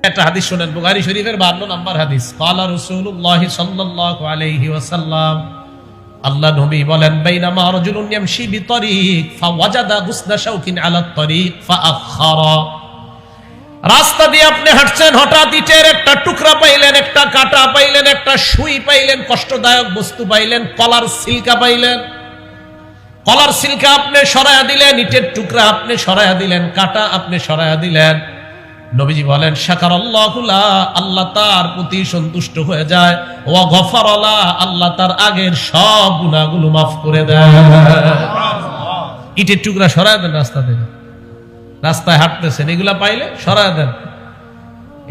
একটা হাদিস শুনেন, বুখারী শরীফের 52 নম্বর হাদিস। ক্বালা রাসূলুল্লাহ সাল্লাল্লাহু আলাইহি ওয়াসাল্লাম, আল্লাহ নবী বলেন, বাইনামা রাজুলুন ইয়ামশি বিতরিক ফাওয়াজাদা গুসনা শাওকিন আলা তরিক ফাআখারা। রাস্তা দিয়ে আপনি হাঁটছেন, হঠাৎ ইটের একটা টুকরা পাইলেন, একটা কাঁটা পাইলেন, একটা সুই পাইলেন, কষ্টদায়ক বস্তু পাইলেন, কলার সিলকা পাইলেন। কলার সিলকা আপনি সরায়া দিলেন, ইটের টুকরা আপনি সরায়া দিলেন, কাঁটা আপনি সরায়া দিলেন। নবীজি বলেন, শাকারাল্লাহু লা, আল্লাহ তার প্রতি সন্তুষ্ট হয়ে যায়, ওয়া গফারা লা, আল্লাহ তার আগের সব গুনাহগুলো মাফ করে দেয়। ইটের টুকরা সরায়া দেন রাস্তা থেকে, রাস্তায় হাঁটতেছেন, এগুলা পাইলে সরায়া দেন।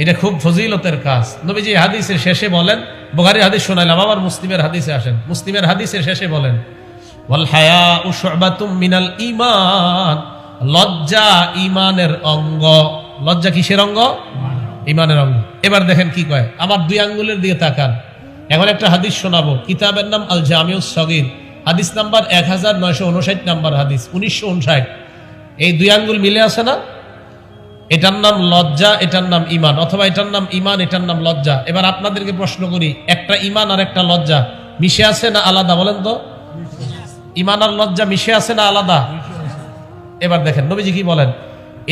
এটা খুব ফজিলতের কাজ। নবীজি হাদিসের শেষে বলেন, বুখারীর হাদিস শোনাইলাম, আবার মুসলিমের হাদিসে আসেন। মুসলিমের হাদিসের শেষে বলেন, ওয়াল হায়াউ শু'বাতুম মিনাল ঈমান, লজ্জা ঈমানের অঙ্গ। লজ্জা কিসের অঙ্গ? ঈমানের অঙ্গ। এবার দেখেন কি কয়, আমার দুই আঙ্গুলের দিকে তাকান। এখন একটা হাদিস শোনাবো, কিতাবের নাম আল জামিউস সগীর, হাদিস নাম্বার 1959 নাম্বার হাদিস, 1959। এই দুই আঙ্গুল মিলে আছে না? এটার নাম লজ্জা, এটার নাম ঈমান, অথবা এটার নাম ঈমান, এটার নাম লজ্জা। এবার আপনাদেরকে প্রশ্ন করি, একটা ঈমান আর একটা লজ্জা মিশে আছে না আলাদা? বলেন তো, ঈমান আর লজ্জা মিশে আছে না আলাদা? এবার দেখেন নবীজি কি বলেন,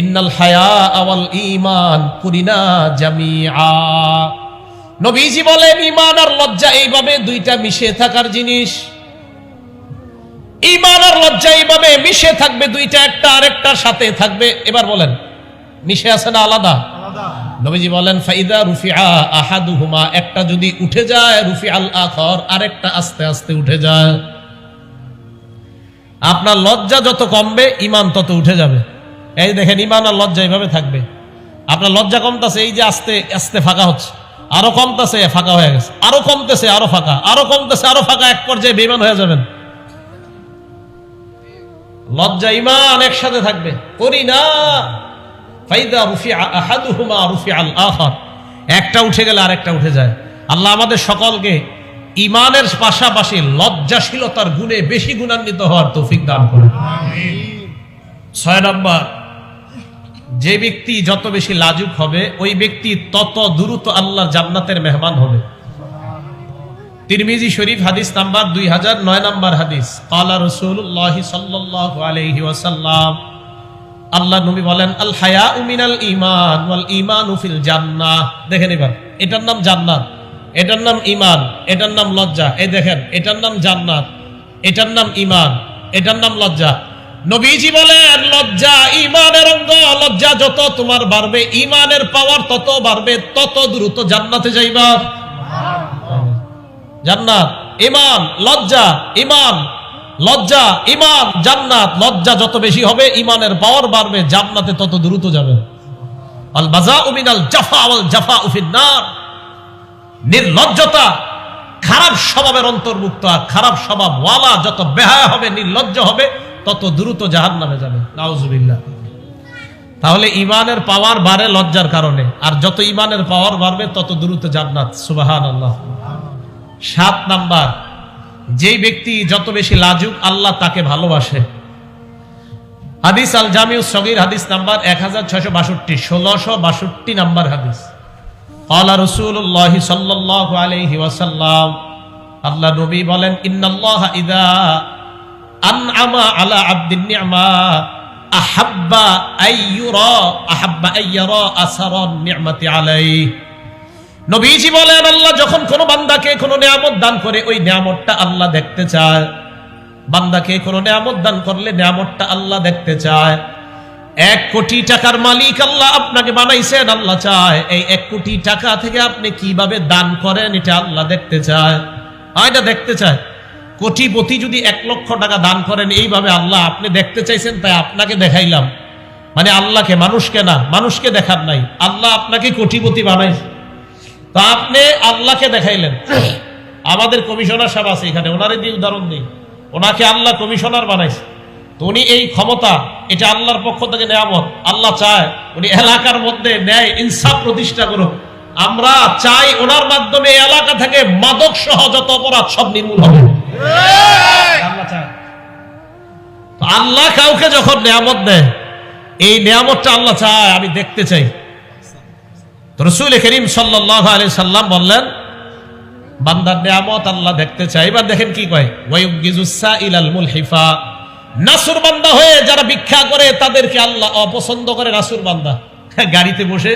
ইন্নাল হায়া ওয়াল ঈমান কুরিনা জামিআ। নবীজি বলেন, ঈমান আর লজ্জা এইভাবে দুইটা মিশে থাকার জিনিস। ঈমান আর লজ্জা এইভাবে মিশে থাকবে, দুইটা একটা আরেকটার সাথে থাকবে। এবার বলেন, মিশে আছে না আলাদা? নবীজি বলেন, ফাইদা রুফিআ আহাদুহুমা, একটা যদি উঠে যায়, রুফিআল আখর, আরেকটা আস্তে আস্তে উঠে যায়। আপনার লজ্জা যত কমবে, ঈমান তত উঠে যাবে। এই দেখেন, ঈমান আর লজ্জা এইভাবে থাকবে। আপনার লজ্জা কমতেছে, এই যে আস্তে আস্তে ফাঁকা হচ্ছে, আরো কমতেছে, ফাঁকা হয়ে গেছে, আরো কমতেছে, আরো ফাঁকা, আরো কমতেছে, আরো ফাঁকা, এক পর্যায়ে বেঈমান হয়ে যাবেন। লজ্জা ঈমান একসাথে থাকবে। করি না, ফাইদা রুফিআ আহাদুহুমা রুফিআল আখার, একটা উঠে গেলে আরেকটা উঠে যায়। আল্লাহ আমাদের সকলকে ঈমানের পাশাপাশি লজ্জাশীলতার গুণে বেশি গুণান্বিত হওয়ার তৌফিক দান করুন। আমিন। 6 নম্বর, যে ব্যক্তি যত বেশি লাজুক হবে, ওই ব্যক্তি তত দ্রুত আল্লাহর জান্নাতের মেহমান হবে। তিরমিজি শরীফ হাদিস নাম্বার 2009 নাম্বার হাদিস। ক্বালা রাসূলুল্লাহ সাল্লাল্লাহু আলাইহি ওয়াসাল্লাম, আল্লাহ নবী বলেন, আল হায়াউ মিনাল ঈমান ওয়াল ঈমানু ফিল জান্নাহ। দেখেন এবার, এটার নাম জান্নাত, এটার নাম ঈমান, এটার নাম লজ্জা। এই দেখেন, এটার নাম জান্নাত, এটার নাম ঈমান, এটার নাম লজ্জা। নবীজি বলেন, লজ্জা ঈমানের অঙ্গ। লজ্জা যত তোমার বাড়বে, ঈমানের পাওয়ার তত বাড়বে, তত দ্রুত জান্নাতে যাইবা। জান্নাত, ঈমান, লজ্জা, ঈমান, লজ্জা, ঈমান, জান্নাত। লজ্জা যত বেশি হবে, ঈমানের পাওয়ার বাড়বে, জান্নাতে তত দ্রুত যাবে। আল বাযাউ মিনাল জাফা ওয়াল জাফাউ ফিন নার। নির্লজ্জতা খারাপ স্বভাবের অন্তর্ভুক্ত, আর খারাপ স্বভাব ওয়ালা যত বেহায়া হবে, নির্লজ্জ হবে, তত দ্রুত জাহান্নামে যাবে। নাউজুবিল্লাহ। তাহলে ঈমানের পাওয়ার বাড়ে লজ্জার কারণে, আর যত ঈমানের পাওয়ার বাড়বে তত দ্রুত জান্নাত। সুবহানাল্লাহ। 7 নাম্বার, যেই ব্যক্তি যত বেশি লাজুক, আল্লাহ তাকে ভালোবাসে। হাদিস আল জামিউস সগীর, হাদিস নাম্বার 1662, 1662 নাম্বার হাদিস। ক্বালা রাসূলুল্লাহ সাল্লাল্লাহু আলাইহি ওয়াসাল্লাম, আল্লাহ নবী বলেন, ইন্নাল্লাহা ইযা আনআমা আলা আবদিন নি'মা আহাব্বা আইয়ুরা আসারান নি'মাতি আলাইহি। নবীজি বলেন, আল্লাহ যখন কোন বান্দাকে কোন নিয়ামত দান করে, ওই নিয়ামতটা আল্লাহ দেখতে চায়। বান্দাকে কোন নিয়ামত দান করলে নিয়ামতটা আল্লাহ দেখতে চায়। 1 কোটি টাকার মালিক আল্লাহ আপনাকে বানাইছেন, আল্লাহ চায় এই 1 কোটি টাকা থেকে আপনি কিভাবে দান করেন, এটা আল্লাহ দেখতে চায়। এটা দেখতে চায়। কোটিপতি যদি 1 লক্ষ টাকা দান করেন, এইভাবে আল্লাহ আপনি দেখতে চাইছেন, তাই আপনাকে দেখাইলাম। মানে আল্লাহকে, মানুষকে না, মানুষকে দেখার নাই, আল্লাহ আপনাকে কোটিপতি বানাইছে, তো আপনি আল্লাহকে দেখাইলেন। আমাদের কমিশনার সাহেব আছে এখানে, ওনারে দিয়ে উদাহরণ দিই। ওনাকে আল্লাহ কমিশনার বানাইছে, তো উনি এই ক্ষমতা, এটা আল্লাহর পক্ষ থেকে নিয়ামত। আল্লাহ চায় উনি এলাকার মধ্যে ন্যায় ইনসাফ প্রতিষ্ঠা করুক। আমরা চাই ওনার মাধ্যমে এলাকা থেকে মাদক সহ যত অপরাধ সব নির্মূল হবে। আল্লাহ চায়। তো আল্লাহ কাউকে যখন নিয়ামত দেয়, এই নিয়ামতটা আল্লাহ চায় আমি দেখতে চাই। তো রাসূল করিম সাল্লাল্লাহু আলাইহি সাল্লাম বললেন, বান্দার নিয়ামত আল্লাহ দেখতে চায়। এবার দেখেন কি কয়, ওয়ায়ুগিজুস সাইলাল মুলহিফা, নাসুর বান্দা হয়ে যারা ভিক্ষা করে তাদেরকে আল্লাহ অপছন্দ করে। নাসুর বান্দা, গাড়িতে বসে,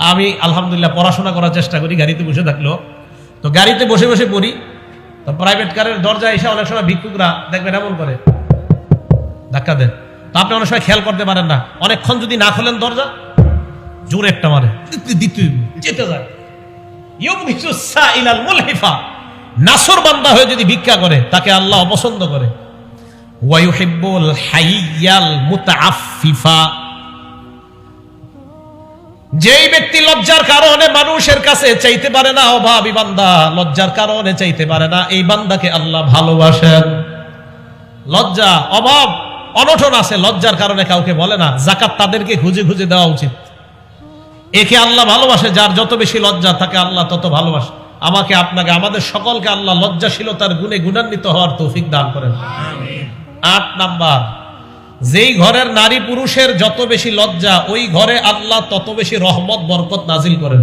আমি আলহামদুলিল্লাহ পড়াশোনা করার চেষ্টা করি গাড়িতে বসে থাকলেও, তো গাড়িতে বসে বসে পড়ি, তো প্রাইভেট কারের দরজা এসে অনেক সময় ভিক্ষুকরা দেখবেন এমন করে ধাক্কা দেন। তো আপনি অনেক সময় খেয়াল করতে পারেন না, অনেকক্ষণ যদি না খোলেন দরজা, জোরে একটা মারে, যেতে যায়। নাসর বান্দা হয়ে যদি ভিক্ষা করে তাকে আল্লাহ অপছন্দ করে। ওয়ায়ুহিব্বুল হাইয়াল মুতাআফফিফা, যেই ব্যক্তি লজ্জার কারণে মানুষের কাছে চাইতে পারে না, অভাবী বান্দা লজ্জার কারণে চাইতে পারে না, এই বান্দাকে আল্লাহ ভালোবাসেন। লজ্জা, অভাব, অনটন আছে, লজ্জার কারণে কাউকে বলে না, যাকাত তাদেরকে খুঁজে খুঁজে দেওয়া উচিত। একে আল্লাহ ভালোবাসে, যার যত বেশি লজ্জা তাকে আল্লাহ তত ভালোবাসে। আমাকে, আপনাকে, আমাদের সকলকে আল্লাহ লজ্জাশীলতার গুণে গুণান্বিত হওয়ার তৌফিক দান করেন। 8 নাম্বার, যেই ঘরের নারী পুরুষের যত বেশি লজ্জা, ওই ঘরে আল্লাহ তত বেশি রহমত বরকত নাজিল করেন।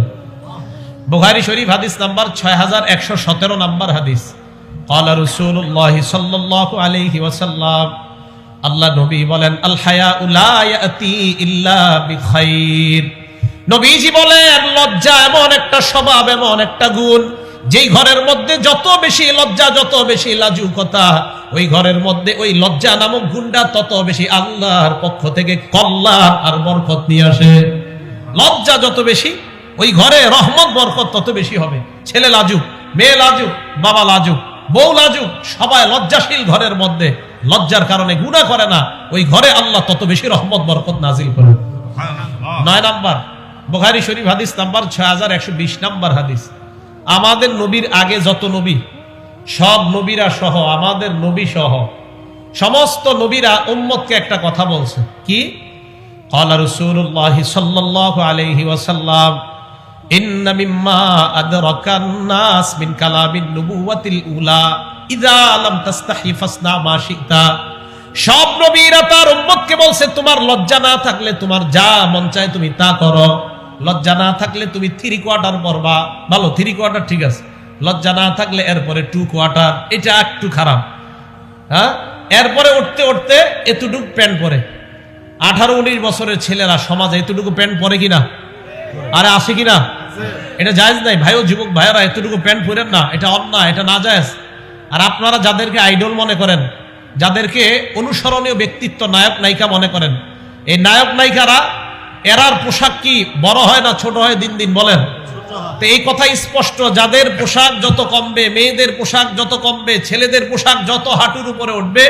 বুখারী শরীফ হাদিস নাম্বার 6117 নাম্বার হাদিস। ক্বালা রাসূলুল্লাহ সাল্লাল্লাহু আলাইহি ওয়াসাল্লাম, আল্লাহ নবী বলেন, আল হায়াউ লা ইয়াতি ইল্লা বিখাইর। নবীজি বলেন, লজ্জা এমন একটা স্বভাব, এমন একটা গুণ, যেই ঘরের মধ্যে যত বেশি লজ্জা, যত বেশি লাজুকতা, ওই ঘরের মধ্যে ওই লজ্জা নামক গুণটা তত বেশি আল্লাহর পক্ষ থেকে কল্যাণ আর বরকত নিয়ে আসে। লজ্জা যত বেশি, ওই ঘরে রহমত বরকত তত বেশি হবে। ছেলে লাজুক, মেয়ে লাজুক, বাবা লাজুক, বউ লাজুক, সবাই লজ্জাশীল ঘরের মধ্যে লজ্জার কারণে গুনাহ করে না, ওই ঘরে আল্লাহ তত বেশি রহমত বরকত নাজিল করেন। 9 নাম্বার, বুখারী শরীফ হাদিস নাম্বার 6120 নাম্বার হাদিস। আমাদের নবীর আগে যত নবী, সব নবীরা সহ, আমাদের নবী সহ সমস্ত নবীরা উম্মতকে একটা কথা বলছে, কি? ক্বালা রাসূলুল্লাহ সাল্লাল্লাহু আলাইহি ওয়াসাল্লাম, ইন্না মিম্মা আদরাকান নাস মিন কালামিন নবুওয়াতিল উলা ইযা লাম তাস্তাহি ফাসনা মা শিতা। সব নবীরা তার উম্মতকে বলছে, তোমার লজ্জা না থাকলে তোমার যা মন চায় তুমি তা করো। লজ্জা না থাকলে তুমি 3 কোয়ার্টার পরবা, ভালো 3 কোয়ার্টার ঠিক আছে। লজ্জা না থাকলে এরপরে 2 কোয়ার্টার, এটা একটু খারাপ। হ্যাঁ, এরপরে উঠতে উঠতে এতটুকু প্যান্ট পরে। 18-19 বছরের ছেলেরা সমাজে এতটুকু প্যান্ট পরে কিনা? আরে আসে কিনা? এটা জায়েজ নাই ভাইও, যুবক ভাইয়েরা এতটুকু প্যান্ট পরেন না, এটা অন্যায়, এটা না জায়েজ। আর আপনারা যাদেরকে আইডল মনে করেন, যাদেরকে অনুসরণীয় ব্যক্তিত্ব, নায়ক নায়িকা মনে করেন, এই নায়ক নায়িকারা এরার পোশাক কি বড় হয় না ছোট হয় দিন দিন? বলেন তো। এই কথা স্পষ্ট, যাদের পোশাক যত কমবে, মেয়েদের পোশাক যত কমবে, ছেলেদের পোশাক যত হাঁটুর উপরে উঠবে,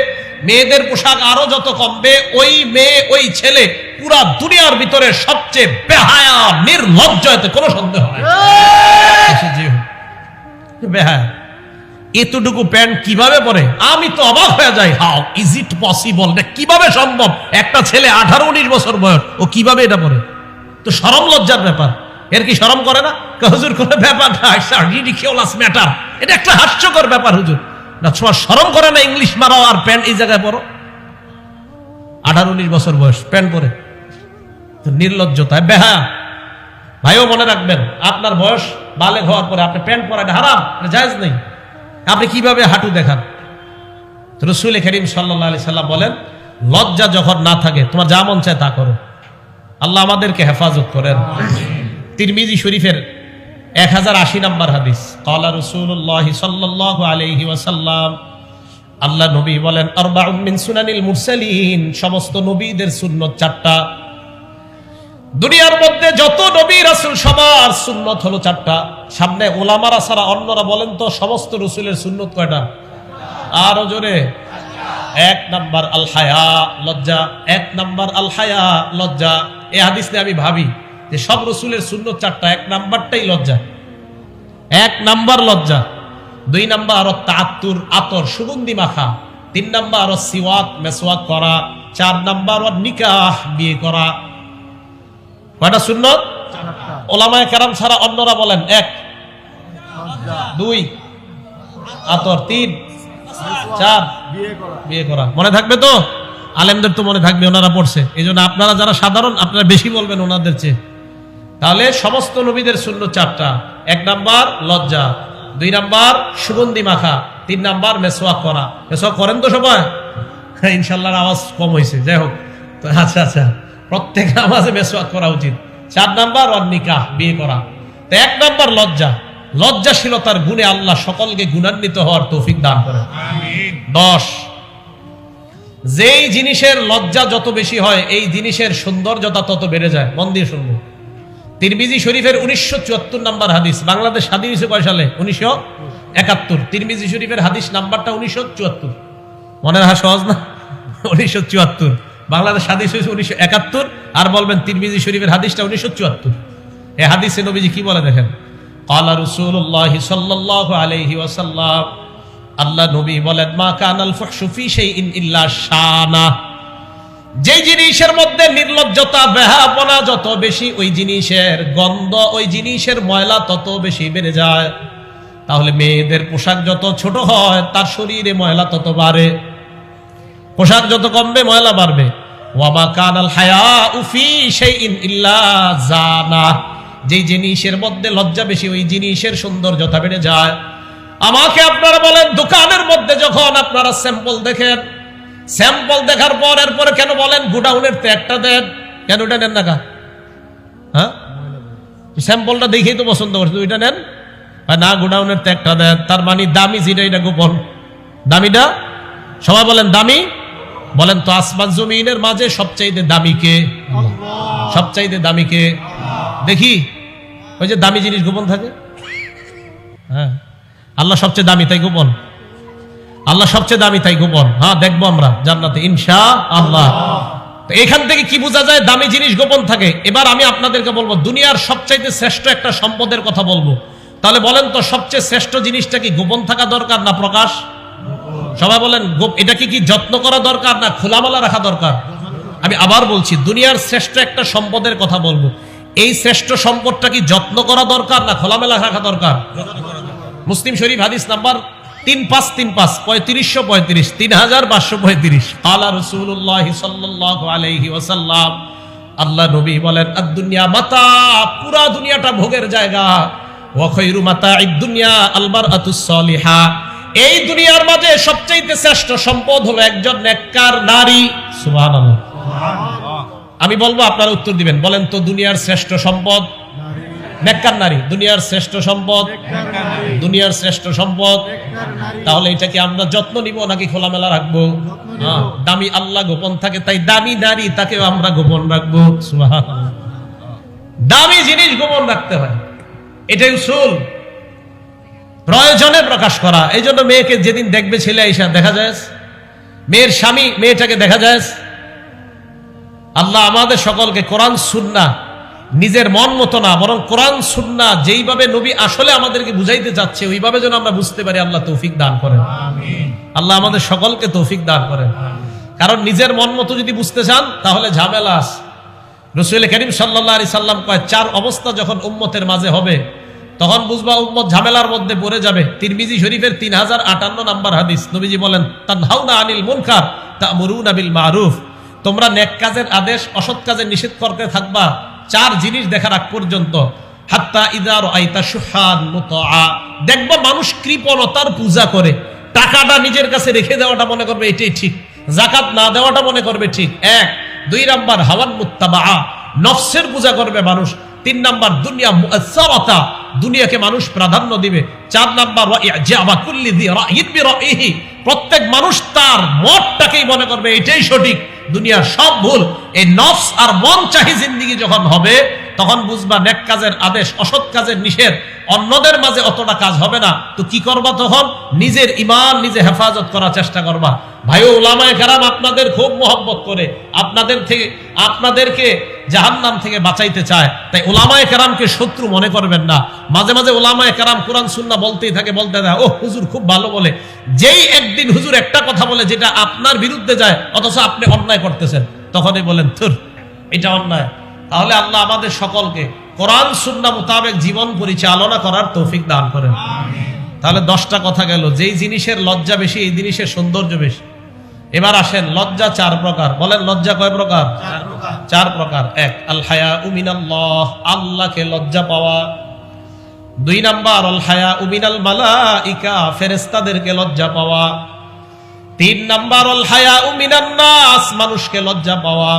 মেয়েদের পোশাক আরো যত কমবে, ওই মেয়ে ওই ছেলে পুরা দুনিয়ার ভিতরে সবচেয়ে বেহায়া নির্লজ্জ, এতে কোনো সন্দেহ নাই। বেহায়া এতটুকু প্যান্ট কিভাবে পরে? আমি তো অবাক হয়ে যাই, হাউ ইজ ইট পসিবল, এটা কিভাবে সম্ভব? একটা ছেলে 18-19 বছর বয়স, ও কিভাবে এটা পরে? তো শরম লজ্জার ব্যাপার। এর কি শরম করে না? হুজুর কোনো ব্যাপার না, রিডিকিউলাস ম্যাটার, এটা একটা হাস্যকর ব্যাপার হুজুর। না, তোমার শরম করে না ইংলিশ মারাও আর প্যান্ট এই জায়গায় পরো? 18-19 বছর বয়স প্যান্ট পরে, তো নির্লজ্জতা, বেহায়া। ভাইও মনে রাখবেন, আপনার বয়স বালেগ হওয়ার পরে আপনি প্যান্ট পরা এটা হারাম, এটা জায়েজ নেই। আপনি কিভাবে হাঁটু দেখান? রাসূল করিম সাল্লাল্লাহু আলাইহি সাল্লাম বলেন, লজ্জা যখন না থাকে তোমার যা মন চায় তা করো। আল্লাহ আমাদেরকে হেফাজত করেন। তিরমিজি শরীফের 1080 নাম্বার হাদিস। ক্বালা রাসূলুল্লাহ সাল্লাল্লাহু আলাইহি ওয়াসাল্লাম, আল্লাহ নবী বলেন, আরবাউন মিন সুনানিল মুরসালিন, সমস্ত নবীদের সুন্নাত 4টা। দুনিয়ার মধ্যে যত নবী রাসূল সবার সুন্নাত হলো 4টা। সামনে ওলামারা ছাড়া অন্যরা বলেন তো সমস্ত রাসূলের সুন্নাত কয়টা? আরো জোরে। 1 নাম্বার আল হায়া, লজ্জা। 1 নাম্বার আল হায়া, লজ্জা। এই হাদিস নিয়ে আমি ভাবি যে সব রাসূলের সুন্নাত 4টা, 1 নাম্বারটাই লজ্জা। 1 নাম্বার লজ্জা। 2 নাম্বার তাআত্তুর, আতর, সুগন্ধি মাখা। 3 নাম্বার সিওয়াক, মেসওয়াক করা। 4 নাম্বার নিকাহ, বিয়ে করা। কয়টা সুন্নাত? 4টা। ওলামায়ে কেরাম ছাড়া অন্যরা বলেন 1, 2 আতর, 3, 4 বিয়ে করা। মনে থাকবে তো? আলেমদের তো মনে থাকবে, ওনারা পড়ছে। এই জন্য আপনারা যারা সাধারণ, আপনারা বেশি বলবেন ওনাদের চেয়ে। তাহলে সমস্ত নবীদের সুন্নত চারটা। 1 নাম্বার লজ্জা, 2 নাম্বার সুগন্ধি মাখা, 3 নাম্বার মেসওয়াক করা। মেসওয়াক করেন তো সবাই? হ্যাঁ, ইনশাল্লাহ আওয়াজ কম হয়েছে, যাই হোক। তো আচ্ছা আচ্ছা, প্রত্যেক নামাজে মেসওয়াক করা উচিত। 4 নাম্বার ওয়ান নিকাহ, বিয়ে করা। তো 1 নাম্বার লজ্জা, লজ্জাশীলতার গুণে আল্লাহ সকলকে গুণান্বিত হওয়ার তৌফিক দান করেন। 10, যেই জিনিসের লজ্জা যত বেশি হয় এই জিনিসের সৌন্দর্যতা তত বেড়ে যায়। মন দিয়ে শুনবো। তিরমিজি শরীফের 1974 নাম্বার হাদিস। বাংলাদেশ স্বাধীন হয়েছে কয় সালে? 1971। তিরমিজি শরীফের হাদিস নাম্বারটা 1974। মনে রাখা সহজ না? 1974। বাংলাদেশ স্বাধীন হয়েছে 1971, আর বলবেন তিরমিজি শরীফের হাদিসটা 1974। এই হাদিসে নবীজি কি বলে দেখেন। ক্বালা রাসূলুল্লাহ সাল্লাল্লাহু আলাইহি ওয়াসাল্লাম, আল্লাহ নবী বলেন, মা কানাল ফুহশু ফি শাইইন ইল্লা শানা। যে জিনিসের মধ্যে নির্লজ্জতা, বেহাপনা যত বেশি, ওই জিনিসের গন্ধ, ওই জিনিসের ময়লা তত বেশি বেড়ে যায়। তাহলে মেয়েদের পোশাক যত ছোট হয় তার শরীরে ময়লা তত বাড়ে, পোশাক যত কমবে ময়লা বাড়বে। ওয়া মা কানাল হায়াউ ফি শাইইন ইল্লা জানা। যে জিনিসের মধ্যে লজ্জা বেশি ওই জিনিসের সৌন্দর্যতা বেড়ে যায়। আমাকে আপনারা বলেন, দোকানের মধ্যে যখন আপনারা স্যাম্পল দেখেন, স্যাম্পল দেখার পর এরপরে কেন বলেন গোডাউনের ত্যাগটা দেন? কেন ওটা নেন না? হ্যাঁ, স্যাম্পলটা দেখেই তো পছন্দ করছে, ওইটা নেন না, গোডাউনের ত্যাগটা দেন। তার মানে দামি যেটা এটা গোপন। দামিটা সবাই বলেন দামি। বলেন তো আসমান জমিনের মাঝে সবচাইতে দামি কে? সবচাইতে দামি কে? দেখি ওই যে দামি জিনিস গোপন থাকে। হ্যাঁ, আল্লাহ সবচেয়ে দামি তাই গোপন। আল্লাহ সবচেয়ে দামি তাই গোপন। হ্যাঁ, দেখবো আমরা জান্নাতে ইনশাআল্লাহ। এখান থেকে কি বোঝা যায়? দামি জিনিস গোপন থাকে। এবার আমি আপনাদেরকে বলবো দুনিয়ার সবচাইতে শ্রেষ্ঠ একটা সম্পদের কথা বলবো। তাহলে বলেন তো সবচেয়ে শ্রেষ্ঠ জিনিসটা কি গোপন থাকা দরকার না প্রকাশ? সবাই বলেন, এটাকে কি যত্ন করা দরকার না খোলামেলা রাখা দরকার? আমি আবার বলছি, দুনিয়ার শ্রেষ্ঠ একটা সম্পদের কথা বলবো। এই শ্রেষ্ঠ সম্পদটা কি যত্ন করা দরকার না খোলামেলা রাখা দরকার? মুসলিম শরীফ হাদিস নাম্বার 3535, 3535, 3535। আলা রাসূলুল্লাহ সাল্লাল্লাহু আলাইহি ওয়াসাল্লাম, আল্লাহ নবী বলেন, আদ-দুনিয়া মাতা, পুরা দুনিয়াটা ভোগের জায়গা। ওয়া খায়রু মাতা'id দুনিয়া আল মারআতুস সালিহা। এই দুনিয়ার মাঝে সবচেয়ে শ্রেষ্ঠ সম্পদ হলো একজন নেককার নারী। সুবহানাল্লাহ। আমি বলবো, আপনারা উত্তর দিবেন। বলেন তো দুনিয়ার শ্রেষ্ঠ সম্পদ নেককার নারী। দুনিয়ার শ্রেষ্ঠ সম্পদ, দুনিয়ার শ্রেষ্ঠ সম্পদ। তাহলে এটা কি আমরা যত্ন নিব নাকি খোলামেলা রাখবো? দামি আল্লাহ গোপন থাকে, তাই দামি নারী তাকেও আমরা গোপন রাখবো। সুবহানাল্লাহ। দামি জিনিস গোপন রাখতে হয়, এটাই উসুল। প্রয়োজনে প্রকাশ করা। এই জন্য মেয়েকে যেদিন দেখবে ছেলে আইসা দেখা যায়, মেয়ের স্বামী মেয়েটাকে দেখা যায়। আল্লাহ আমাদের সকলকে কোরআন সুন্নাহ, নিজের মন মতো না বরং কোরআন সুন্নাহ যেইভাবে নবী আসলে আমাদেরকে বুঝাইতে যাচ্ছে ওইভাবে যেন আমরা বুঝতে পারি, আল্লাহ তৌফিক দান করেন। আল্লাহ আমাদের সকলকে তৌফিক দান করেন। কারণ নিজের মন মতো যদি বুঝতে চান তাহলে ঝামেলা আছে। রাসূল করিম সাল্লাল্লাহু আলাইহি সাল্লাম কয়, 4 অবস্থা যখন উম্মতের মাঝে হবে তখন বুঝবা উম্মত ঝামেলার মধ্যে পড়ে যাবে। তিরমিজি শরীফের 3058 নাম্বার হাদিস। নবীজি বলেন, তানহাউনা আনিল মুনকার তা'মুরুনা বিল মারুফ। তোমরা নেক কাজের আদেশ, অসৎ কাজের নিষেধ করতে থাকবা 4 জিনিস দেখার আগ পর্যন্ত। হাত্তা ইযা রাআইতা শুহান মুতাআ। দেখবা মানুষ কৃপণতার পূজা করে, টাকাটা নিজের কাছে রেখে দেওয়াটা মনে করবে এটাই ঠিক, যাকাত না দেওয়াটা মনে করবে ঠিক। 1 2 নাম্বার হাওয়ান মুত্তাবা, নফসের পূজা করবে মানুষ। 3 নাম্বার দুনিয়া মুআসসারাতা, দুনিয়াকে মানুষ প্রাধান্য দিবে। 4 নাম্বার ওয়া ইজাবা কুল্লি যি রাইয়িন বিরাইহি, প্রত্যেক মানুষ তার মতটাকেই মনে করবে এটাই সঠিক, দুনিয়ার সব ভুল। এই নফস আর মন চাহি জিন্দেগি যখন হবে তখন বুঝবা নেক কাজের আদেশ, অসৎ কাজের নিষেধ অন্যদের মাঝে অতটা কাজ হবে না। তো কি করবা তখন? নিজের ঈমান নিজে হেফাজত করার চেষ্টা করবা। ভাই উলামায়ে কেরাম আপনাদের খুব মহব্বত করে, আপনাদেরকে জাহান্নাম থেকে বাঁচাইতে চায়। তাই উলামায়ে কেরামকে শত্রু মনে করবেন না। মাঝে মাঝে উলামায়ে কেরাম কোরআন সুন্নাহ বলতেই থাকে, বলতে থাকে, ও হুজুর খুব ভালো বলে। যেই একদিন হুজুর একটা কথা বলে যেটা আপনার বিরুদ্ধে যায় অথচ আপনি অন্যায় করতেছেন, তখনই বলেন ধুর এটা অন্যায়। তাহলে আল্লাহ আমাদের সকলকে কোরআন সুন্নাহ মোতাবেক জীবন পরিচালনা করার তৌফিক দান করেন। তাহলে 10টা কথা গেল। যেই জিনিসের লজ্জা বেশি এই জিনিসের সৌন্দর্য বেশি। এবার আসেন, লজ্জা 4 প্রকার। বলেন লজ্জা কয় প্রকার? 4 প্রকার। 1, আল হায়াউ মিনাল্লাহ, আল্লাহকে লজ্জা পাওয়া। 2 নাম্বার, আল হায়াউ মিনাল মালাইকা, ফেরেশতাদেরকে লজ্জা পাওয়া। 3 নাম্বার, আল হায়াউ মিনান নাস, মানুষকে লজ্জা পাওয়া।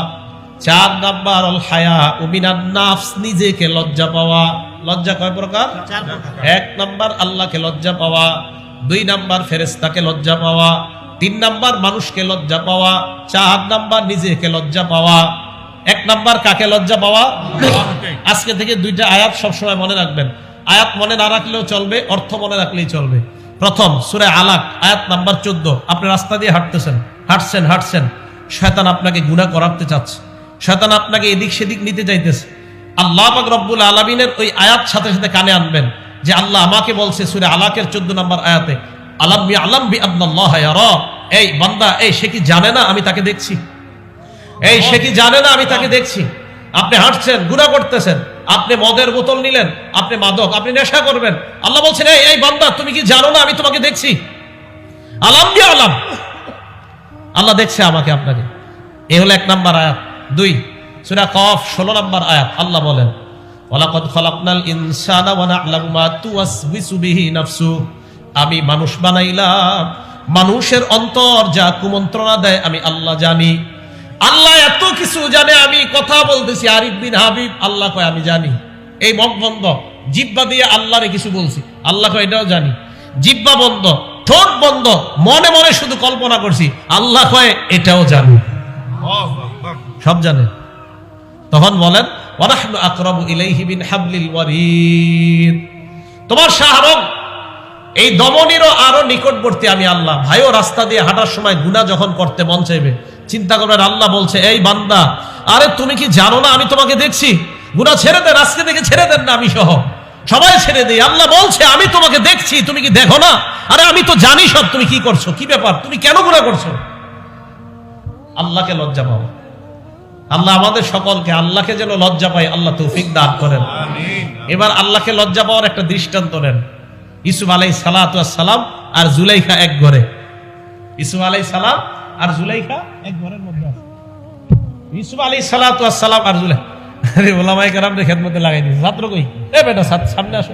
4 নাম্বার, আল হায়াউ মিনান নাফস, নিজেকে লজ্জা পাওয়া। লজ্জা কয় প্রকার? 4 প্রকার। 1 নাম্বার আল্লাহকে লজ্জা পাওয়া, 2 নাম্বার ফেরেশতাকে লজ্জা পাওয়া, 3 নাম্বার মানুষকে লজ্জা পাওয়া, 4 নাম্বার নিজেকে লজ্জা পাওয়া। 1 নাম্বার কাকে লজ্জা পাওয়া? আজকে থেকে 2টা আয়াত সবসময় মনে রাখবেন। আয়াত মনে না রাখলেও চলবে, অর্থ মনে রাখলেই চলবে। প্রথম সূরা আলাক আয়াত নাম্বার 14। আপনি রাস্তা দিয়ে হাঁটছেন, শয়তান আপনাকে গুনাহ করাতে চাচ্ছে, শয়তান আপনাকে এদিক সেদিক নিতে চাইতেছে। আল্লাহ পাক রব্বুল আলামিনের ওই আয়াত সাথে সাথে কানে আনবেন যে আল্লাহ আমাকে বলছে সূরা আলাকের 14 নম্বর আয়াতে, আলাম ইয়ালাম বিআন্নাল্লাহ ইয়ারা, এই বান্দা, এই সে কি জানে না আমি তাকে দেখছি? এই সে কি জানে না আমি তাকে দেখছি? আপনি হাঁটছেন, গুনাহ করতেছেন, আপনি মদের বোতল নিলেন, আপনি মাদক, আপনি নেশা করবেন, আল্লাহ বলছেন এই বান্দা তুমি কি জানো না আমি তোমাকে দেখছি? আলাম বিআলাম, আল্লাহ দেখছে আমাকে আপনাকে। এই হলো 1 নাম্বার আয়াত। 2 সূরা কফ 16 নম্বর আয়াত, আল্লাহ বলেন ওয়ালাকাদ খালাকনাল ইনসানা ওয়া না'লামু মা তুওয়াসবিসু বিহি নাফসু, আমি মানুষ বানাইলাম, মানুষের অন্তর যা কুমন্ত্রণা দেয় আমি আল্লাহ জানি। আল্লাহ এত কিছু জানে, আমি কথা বলতেছি আরিফ বিন হাবিব, আল্লাহ কয় আমি জানি। এই মুখ বন্ধ, জিহ্বা দিয়ে আল্লাহরে কিছু বলছি, আল্লাহ কয় এটাও জানি। জিহ্বা বন্ধ, ঠোঁট বন্ধ, মনে মনে শুধু কল্পনা করছি, আল্লাহ কয় এটাও জানি। সব জানে। তখন বলেন ওয়ানাহনু আকরাবু ইলাইহি মিন হাবলিল ওয়ারিদ, তোমার শাহরগ এই দমনীরও আরো নিকটবর্তী আমি আল্লাহ। ভাইও রাস্তা দিয়ে হাঁটার সময় গুনাহ যখন করতে মন চাইবে, চিন্তা করবেন আল্লাহ বলছে এই বান্দা, আরে তুমি কি জানো না আমি তোমাকে দেখছি? গুনাহ ছেড়ে দেন, আজকে থেকে ছেড়ে দেন না, আমি সহ সবাই ছেড়ে দেই। আল্লাহ বলছে আমি তোমাকে দেখছি, তুমি কি দেখো না? আরে আমি তো জানি সব, তুমি কি করছো, কি ব্যাপার, তুমি কেন গুনাহ করছো? আল্লাহকে লজ্জা পাও। আল্লাহ আমাদের সকলকে আল্লাহকে যেন লজ্জা পাই আল্লাহ তৌফিক দান করেন। এবার আল্লাহকে লজ্জা পাওয়ার একটা দৃষ্টান্ত নেন। ইউসুফ আলাইহিস সালাতু ওয়াস সালাম আর জুলাইখা এক ঘরে। ইউসুফ আলাইহিস সালাম আর জুলাইখা এক ঘরের মধ্যে আছে। ইউসুফ আলাইহিস সালাতু ওয়াস সালাম আর জুলাইখা, আরে ওলামায়ে কেরামদের খেদমতে লাগাই দিয়েছে। ছাত্র কই? এ বেটা সামনে আসো।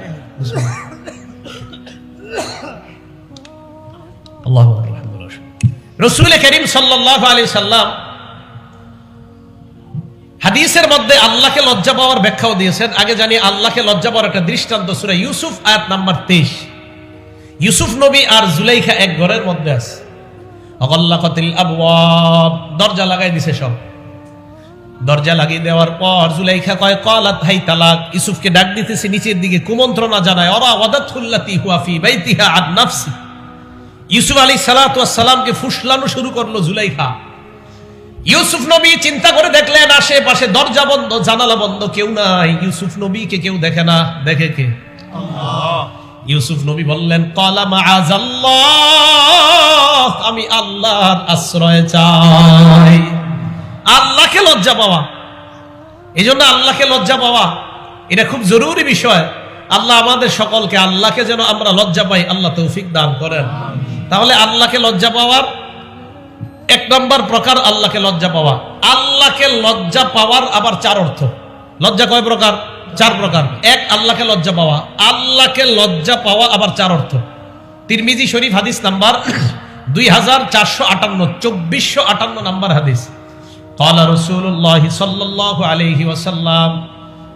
আল্লাহু আকবার। রাসূল করিম সাল্লাল্লাহু আলাইহি সাল্লাম হাদিসের মধ্যে আল্লাহকে লজ্জা পাওয়ার ব্যাখ্যাও দিয়েছেন। আগে জানি আল্লাহকে লজ্জা পাওয়ার একটা দৃষ্টান্ত সূরা ইউসুফ আয়াত নাম্বার 23। ইউসুফ নবী আর জুলাইখা এক ঘরের মধ্যে আছে। আগাল্লাকাতিল আবওয়াব, দরজা লাগাই দিয়েছে সব। দরজা লাগিয়ে দেওয়ার পর জুলাইখা কয় ক্বালাত হাইতালাক, ইউসুফকে ডাক দিতেছে নিচের দিকে, কুমন্ত্রণা জানায়। ওরা ওয়াদাতুল্লাতি হুয়া ফি বাইতিহা আন নাফসি, ইউসুফ আলাইহিস সালাতু ওয়াস সালামকে ফুসলানো শুরু করলো জুলাইখা। ইউসুফ নবী চিন্তা করে দেখলেন আশেপাশে দরজা বন্ধ, জানালা বন্ধ, কেউ নাই। ইউসুফ নবীকে কেউ দেখে না, দেখে কে? আল্লাহ। ইউসুফ নবী বললেন ক্বালা মাআযাল্লাহ, আমি আল্লাহর আশ্রয় চাই। আল্লাহকে লজ্জা পাওয়া, এজন্য আল্লাহকে লজ্জা পাওয়া এটা খুব জরুরি বিষয়। আল্লাহ আমাদের সকলকে আল্লাহকে যেন আমরা লজ্জা পাই আল্লাহ তৌফিক দান করেন। তাহলে আল্লাহকে লজ্জা পাওয়ার 1 নম্বর প্রকার আল্লাহকে লজ্জা পাওয়া। আল্লাহকে লজ্জা পাওয়ার আবার 4 অর্থ। লজ্জা কয় প্রকার? 4 প্রকার। 1, আল্লাহকে লজ্জা পাওয়া। আল্লাহকে লজ্জা পাওয়া আবার 4 অর্থ। তিরমিজি শরীফ হাদিস নাম্বার 2458, 2458 নাম্বার হাদিস। ক্বালা রাসূলুল্লাহ সাল্লাল্লাহু আলাইহি ওয়াসাল্লাম,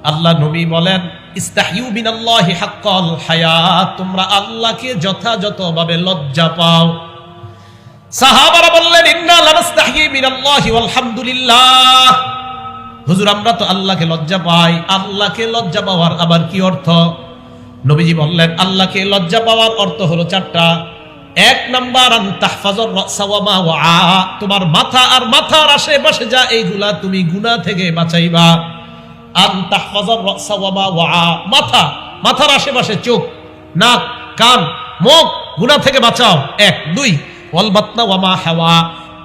আল্লাহ নবী বলেন ইস্তাহিউ বিনাল্লাহি হাক্কাল হায়া, তোমরা আল্লাহকে যথাযথভাবে লজ্জা পাও। সাহাবারা বললেন ইন্না লানাস্তাহি মিনাল্লাহি ওয়ালহামদুলিল্লাহ, হুজুর আমরা তো আল্লাহকে লজ্জা পাই। আল্লাহকে লজ্জা পাওয়ার আবার কি অর্থ? নবীজি বললেন আল্লাহকে লজ্জা পাওয়ার অর্থ হলো 4টা। 1 নাম্বার আন তাহফাজুর রাসা ওয়া মা ওয়া, তোমার মাথা আর মাথার আশেপাশে যা এইগুলা তুমি গুনাহ থেকে বাঁচাইবা। আন তাহফাজুর রাসা ওয়া মা ওয়া, মাথা, মাথার আশেপাশে চোখ, নাক, কান, মুখ গুনাহ থেকে বাঁচাও। 1। 2 ওয়াল বাতনা ওয়া মা হাওয়া,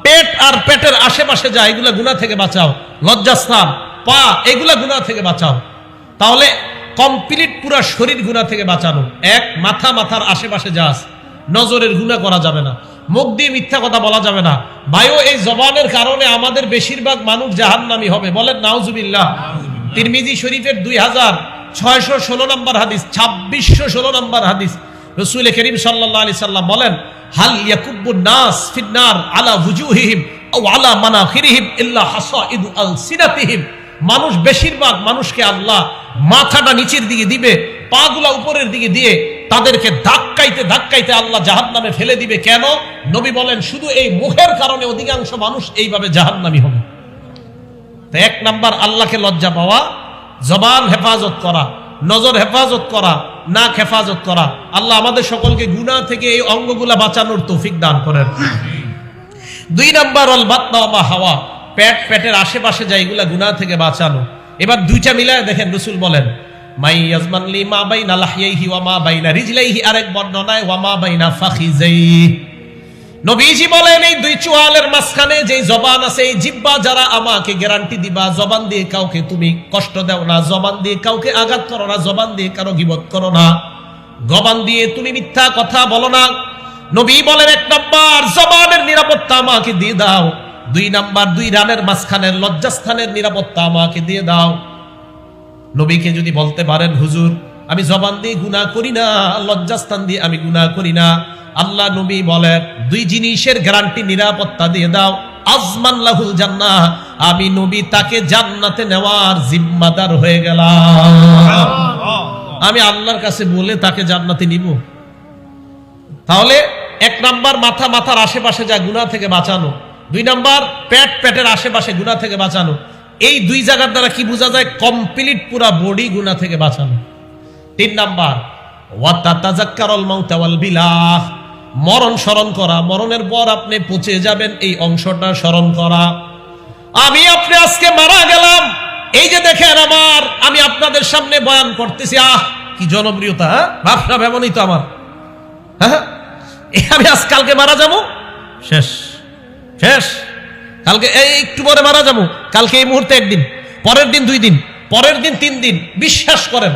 পেট আর পেটের আশেপাশে যা এগুলা গুনাহ থেকে বাঁচাও। লজ্জাস্থান, পা, এগুলা গুনাহ থেকে বাঁচাও। তাহলে কমপ্লিট পুরো শরীর গুনাহ থেকে বাঁচানো। 1 মাথা, মাথার আশেপাশে যা আছে, নজরের গুনাহ করা যাবে না। মুখ দিয়ে মিথ্যা কথা বলা যাবে না। ভাইও এই জবানের কারণে আমাদের বেশিরভাগ মানুষ জাহান্নামী হবে, বলেন নাউজুবিল্লাহ। তিরমিজি শরীফের 2616 নম্বর হাদিস, 2616 নম্বর হাদিস, রাসূল করিম সাল্লাল্লাহু আলাইহি সাল্লাম বলেন, হাল ইয়াকুব্বুন নাস ফিন্নার আলা ওয়ুজুহিহিম আও আলা মানাখিরিহিম ইল্লা হাসাইদু আলসিনাতিহিম। মানুষ, বেশিরভাগ মানুষকে আল্লাহ মাথাটা নিচের দিকে দিবে, পাগুলা উপরের দিকে দিয়ে তাদেরকে ধাক্কাইতে ধাক্কাইতে আল্লাহ জাহান্নামে ফেলে দিবে। কেন? নবী বলেন, শুধু এই মুখের কারণে অধিকাংশ মানুষ এইভাবে জাহান্নামী হবে। তো এক নাম্বার আল্লাহকে লজ্জা পাওয়া, জবান হেফাজত করা, নজর হেফাজত করা, নাক হেফাজত করা। আল্লাহ আমাদের সকলকে গুনাহ থেকে এই অঙ্গগুলা বাঁচানোর তৌফিক দান করেন। 2 নাম্বার আল বাতনা ওয়া মা হাওয়া, পেটের আশেপাশে যাইগুলা গুনাহ থেকে বাঁচানো। এবার দুইটা মিলায় দেখেন, রাসূল বলেন, মাই ইয়াজমান লি মা বাইনা লাহইহি ওয়া মা বাইনা রিজলাইহি, আরেক বর্ণনায় ওয়া মা বাইনা ফাখিজাইহি। নবীজি বলেন, এই দুই চোয়ালের মাঝখানে যে জবান আছে, এই জিহ্বা যারা আমাকে গ্যারান্টি দিবা, জবান দিয়ে কাউকে তুমি কষ্ট দাও না, জবান দিয়ে কাউকে আঘাত করো না, জবান দিয়ে কারো গীবত করো না, জবান দিয়ে তুমি মিথ্যা কথা বলো না। নবী বলেন, 1 নাম্বার জবানের নিরাপত্তা আমাকে দিয়ে দাও, 2 নাম্বার 2 রানের মাঝখানের লজ্জাস্থানের নিরাপত্তা আমাকে দিয়ে দাও। নবীকে যদি বলতে পারেন, হুজুর আমি জবান দিয়ে গুনাহ করি না, লজ্জাস্থান দিয়ে আমি গুনাহ করি না, আল্লাহ নবী বলেন 2 জিনিসের গ্যারান্টি, নিরাপত্তা দিয়ে দাও, আজমান লাহুল জান্নাহ, আমি নবী তাকে জান্নাতে নেওয়ার জিম্মাদার হয়ে গেলাম। আমি আল্লাহর কাছে বলে তাকে জান্নাতে নিব। তাহলে 1 নাম্বার মাথার আশেপাশে যা গুনাহ থেকে বাঁচানো, 2 নাম্বার পেটের আশেপাশে গুনাহ থেকে বাঁচানো। এই 2 জায়গার দ্বারা কি বোঝা যায়? কমপ্লিট পুরা বডি গুনাহ থেকে বাঁচানো। 3 নাম্বার ওয়া তাতাযাক্কারুল মাউত ওয়াল বিলাহ, মরণ স্মরণ করা, মরণের পর আপনি পচে যাবেন এই অংশটা স্মরণ করা। আমি আপনি আজকে মারা গেলাম, এই যে দেখেন আমি আপনাদের সামনে বয়ান করতেছি, কি জনপ্রিয়তা, ভাবনা এমনই তো আমার, আমি আজকালকে মারা যাবো, শেষ, কালকে এই একটু পরে মারা যাবো, কালকে এই মুহূর্তে 1 দিন, পরের দিন 2 দিন, পরের দিন 3 দিন। বিশ্বাস করেন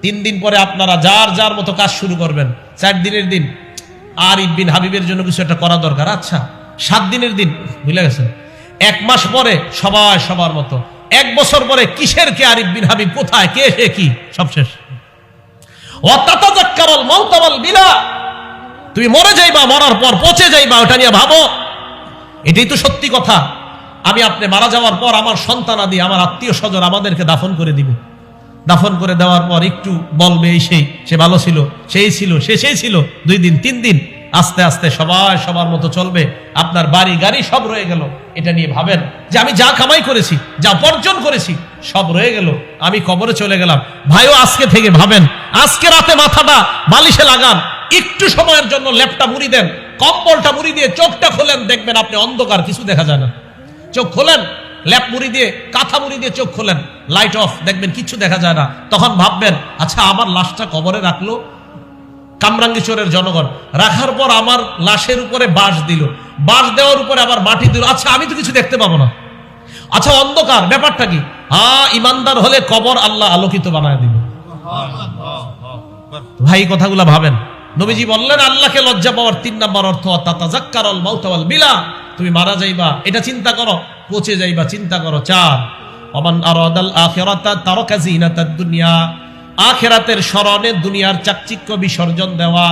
3 দিন পরে আপনারা যার যার মতো কাজ শুরু করবেন। 4 দিনের দিন আরিফ বিন হাবিবের জন্য কিছু একটা করা দরকার, আচ্ছা 7 দিনের দিন ভুলে গেছেন। 1 মাস পরে সবাই সবার মতো, 1 বছর পরে কিসের কে আরিফ বিন হাবিব, কোথায় কে সে কি, সব শেষ। ওয়া তাতাযাক্কারুল মাউত ওয়াল বিলা, তুমি মরে যাইবা, মরার পর পচে যাইবা, ওটা নিয়ে ভাবো। এটাই তো সত্যি কথা। আমি আপনি মারা যাওয়ার পর আমার সন্তানাদি, আমার আত্মীয় স্বজন আমাদেরকে দাফন করে দিবে। দাফন করে দেওয়ার পর একটু বলবে, এই সে ভালো ছিল, সেই ছিল, সেই ছিল, 2 দিন 3 দিন, আস্তে আস্তে সবাই সবার মতো চলবে। আপনার বাড়ি গাড়ি সব রয়ে গেল। এটা নিয়ে ভাবেন যে আমি যা কামাই করেছি, যা উপার্জন করেছি, সব রয়ে গেল, আমি কবরে চলে গেলাম। ভাইও আজকে থেকে ভাবেন, আজকে রাতে মাথাটা বালিশে লাগান, একটু সময়ের জন্য লেপটা মুড়ি দেন, কম্বলটা মুড়ি দিয়ে চোখটা খোলেন, দেখবেন আপনি অন্ধকার, কিছু দেখা যায় না। চোখ খোলেন, ল্যাপ মুড়ি দিয়ে, কাঁথা মুড়ি দিয়ে চোখ খোলেন, লাইট অফ, দেখবেন কিছু দেখা যায় না। তখন ভাববেন, আচ্ছা আমার লাশটা কবরে রাখলো কামরাঙ্গীরচরের জনগণ, রাখার পর আমার লাশের উপরে বাঁশ দিল, বাঁশ দেওয়ার উপরে আবার মাটি দিল, আচ্ছা আমি তো কিছু দেখতে পাবো না, আচ্ছা অন্ধকার, ব্যাপারটা কি? ইমানদার হলে কবর আল্লাহ আলোকিত বানায় দিবে। ভাই কথাগুলা ভাবেন। নবীজি বললেন, আল্লাহকে লজ্জা পাওয়ার 3 নাম্বার অর্থ তাতাযাক্কারুল মাউত ওয়াল বিলা, তুমি মারা যাইবা, এটা চিন্তা করো, পচে যাইবা, চিন্তা করো। 4 ওমান আরাদাল আখিরাতা তারাকা জিনাতাদ দুনিয়া, আখিরাতের স্মরণে দুনিয়ার চাকচিক্য বিসর্জন দেওয়া।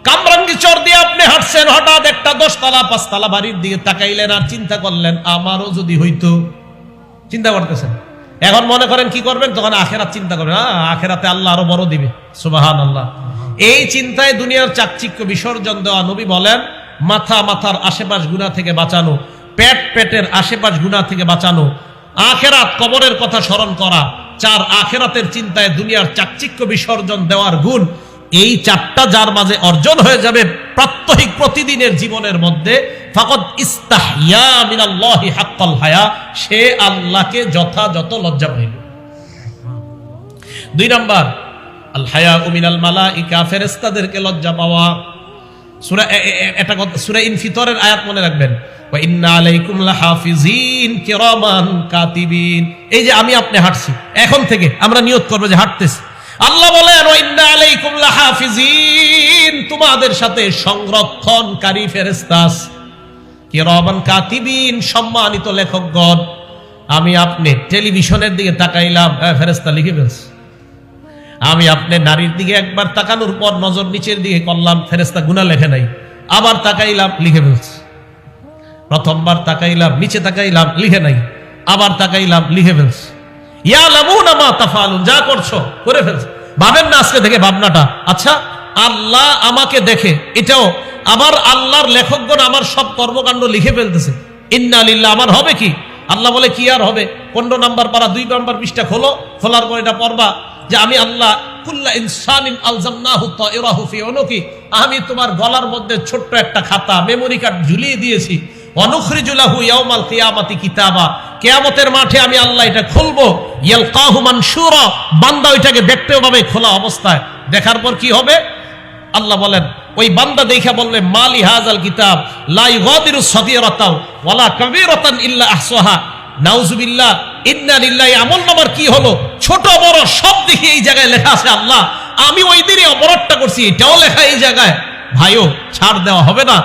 কামরাঙ্গীরচর দিয়ে আপনি হাঁটছেন, হঠাৎ একটা 10 তলা 5 তলা বাড়ির দিকে তাকাইলেন আর চিন্তা করলেন, আমারও যদি হইতো। চিন্তা করতেছেন, এখন মনে করেন কি করবেন? তখন আখিরাত চিন্তা করবেন, আখিরাতে আল্লাহ আরো বড় দিবে, সুবহানাল্লাহ। এই চিন্তায় দুনিয়ার চাকচিক্য বিসর্জন দেওয়া। নবী বলেন, মাথার আশেপাশ গুনাহ থেকে বাঁচানো, পেটের আশেপাশ গুনাহ থেকে বাঁচানো, আখিরাত কবরের কথা স্মরণ করা। 4 আখিরাতের চিন্তায় দুনিয়ার চাকচিক্য বিসর্জন দেওয়ার গুণ। এই 4টা যার মাঝে অর্জন হয়ে যাবে প্রাত্যহিক প্রতিদিনের জীবনের মধ্যে, ফাকাদ ইস্তাহইয়া মিনাল্লাহি হাক্কাল হায়া, সে আল্লাহকে যথাযথ লজ্জা পাইল। 2 নাম্বার আল হায়া মিনাল মালাইকা, ফেরেশতাদেরকে লজ্জা পাওয়া। সূরা ইনফিতরের আয়াত মনে রাখবেন, ওয়া ইন্না আলাইকুম লাহাফিজিন কিরামান কাতিবিন। এই যে আমি আপনি হাঁটছি, এখন থেকে আমরা নিয়ত করব যে হাঁটতেছি। আল্লাহ বলেন, ওয়া ইন্না আলাইকুম লাহাফিজিন, তোমাদের সাথে সংরক্ষণকারী ফেরেশতা আছে, কিরামান কাতিবিন, সম্মানিত লেখকগণ। আমি আপনি টেলিভিশনের দিকে তাকাইলাম, ফেরেশতা লিখে ফেলছে। আমি আপনি নারীর দিকে একবার তাকানোর পর নজর নিচের দিকে করলাম, ফেরেশতা গুনাহ লেখে নাই। আবার তাকাইলাম, লিখে ফেলছে। প্রথমবার তাকাইলাম, নিচে তাকাইলাম, লিখে নাই। আবার তাকাইলাম, লিখে ফেলছে। ইয়ালামুনা মা তাফআলুন, যা করছো করে ফেলছে। ভাবেন না আজকে থেকে ভাবনাটা, আচ্ছা আল্লাহ আমাকে দেখে, এটাও আবার আল্লাহর লেখকগণ আমার সব কর্মকাণ্ড লিখে ফেলতেছে। ইন্না লিল্লাহ, আমার হবে কি? আল্লাহ বলে কি আর হবে? 15 নম্বর পারা 2 নম্বর পৃষ্ঠা খোলো, খোলার পর এটা পড়বা যে আমি আল্লাহ কুল্লা ইনসানিন আলজামনাহু তাইরাহু ফি উনুকি, আমি তোমার গলার মধ্যে ছোট্ট একটা খাতা মেমোরি কার্ড ঝুলিয়ে দিয়েছি। ওয়ানুখরিজু লাহু ইয়াউমাল কিয়ামাতি কিতাবা, কিয়ামতের মাঠে আমি আল্লাহ এটা খুলবো। ইয়ালকাহু মানশুরা, বান্দা ওইটাকে দেখতে পাবে খোলা অবস্থায়। দেখার পর কি হবে? আল্লাহ বলেন ওই বান্দা দেখা বলবে মালি হাযাল কিতাব লা ইগাদিরু সগীরাতাও ওয়ালা কাবীরাতান ইল্লা আহসাহা। নাউজুবিল্লাহ, ইন্না লিল্লাহি। আমলনামার কি হলো? ছোট বড় সব দেখি এই জায়গায় লেখা আছে। আল্লাহ, আমি ওই দিনই অপরাধটা করছি, এটাও লেখা এই জায়গায়। ভাইও ছাড় দেওয়া হবে না।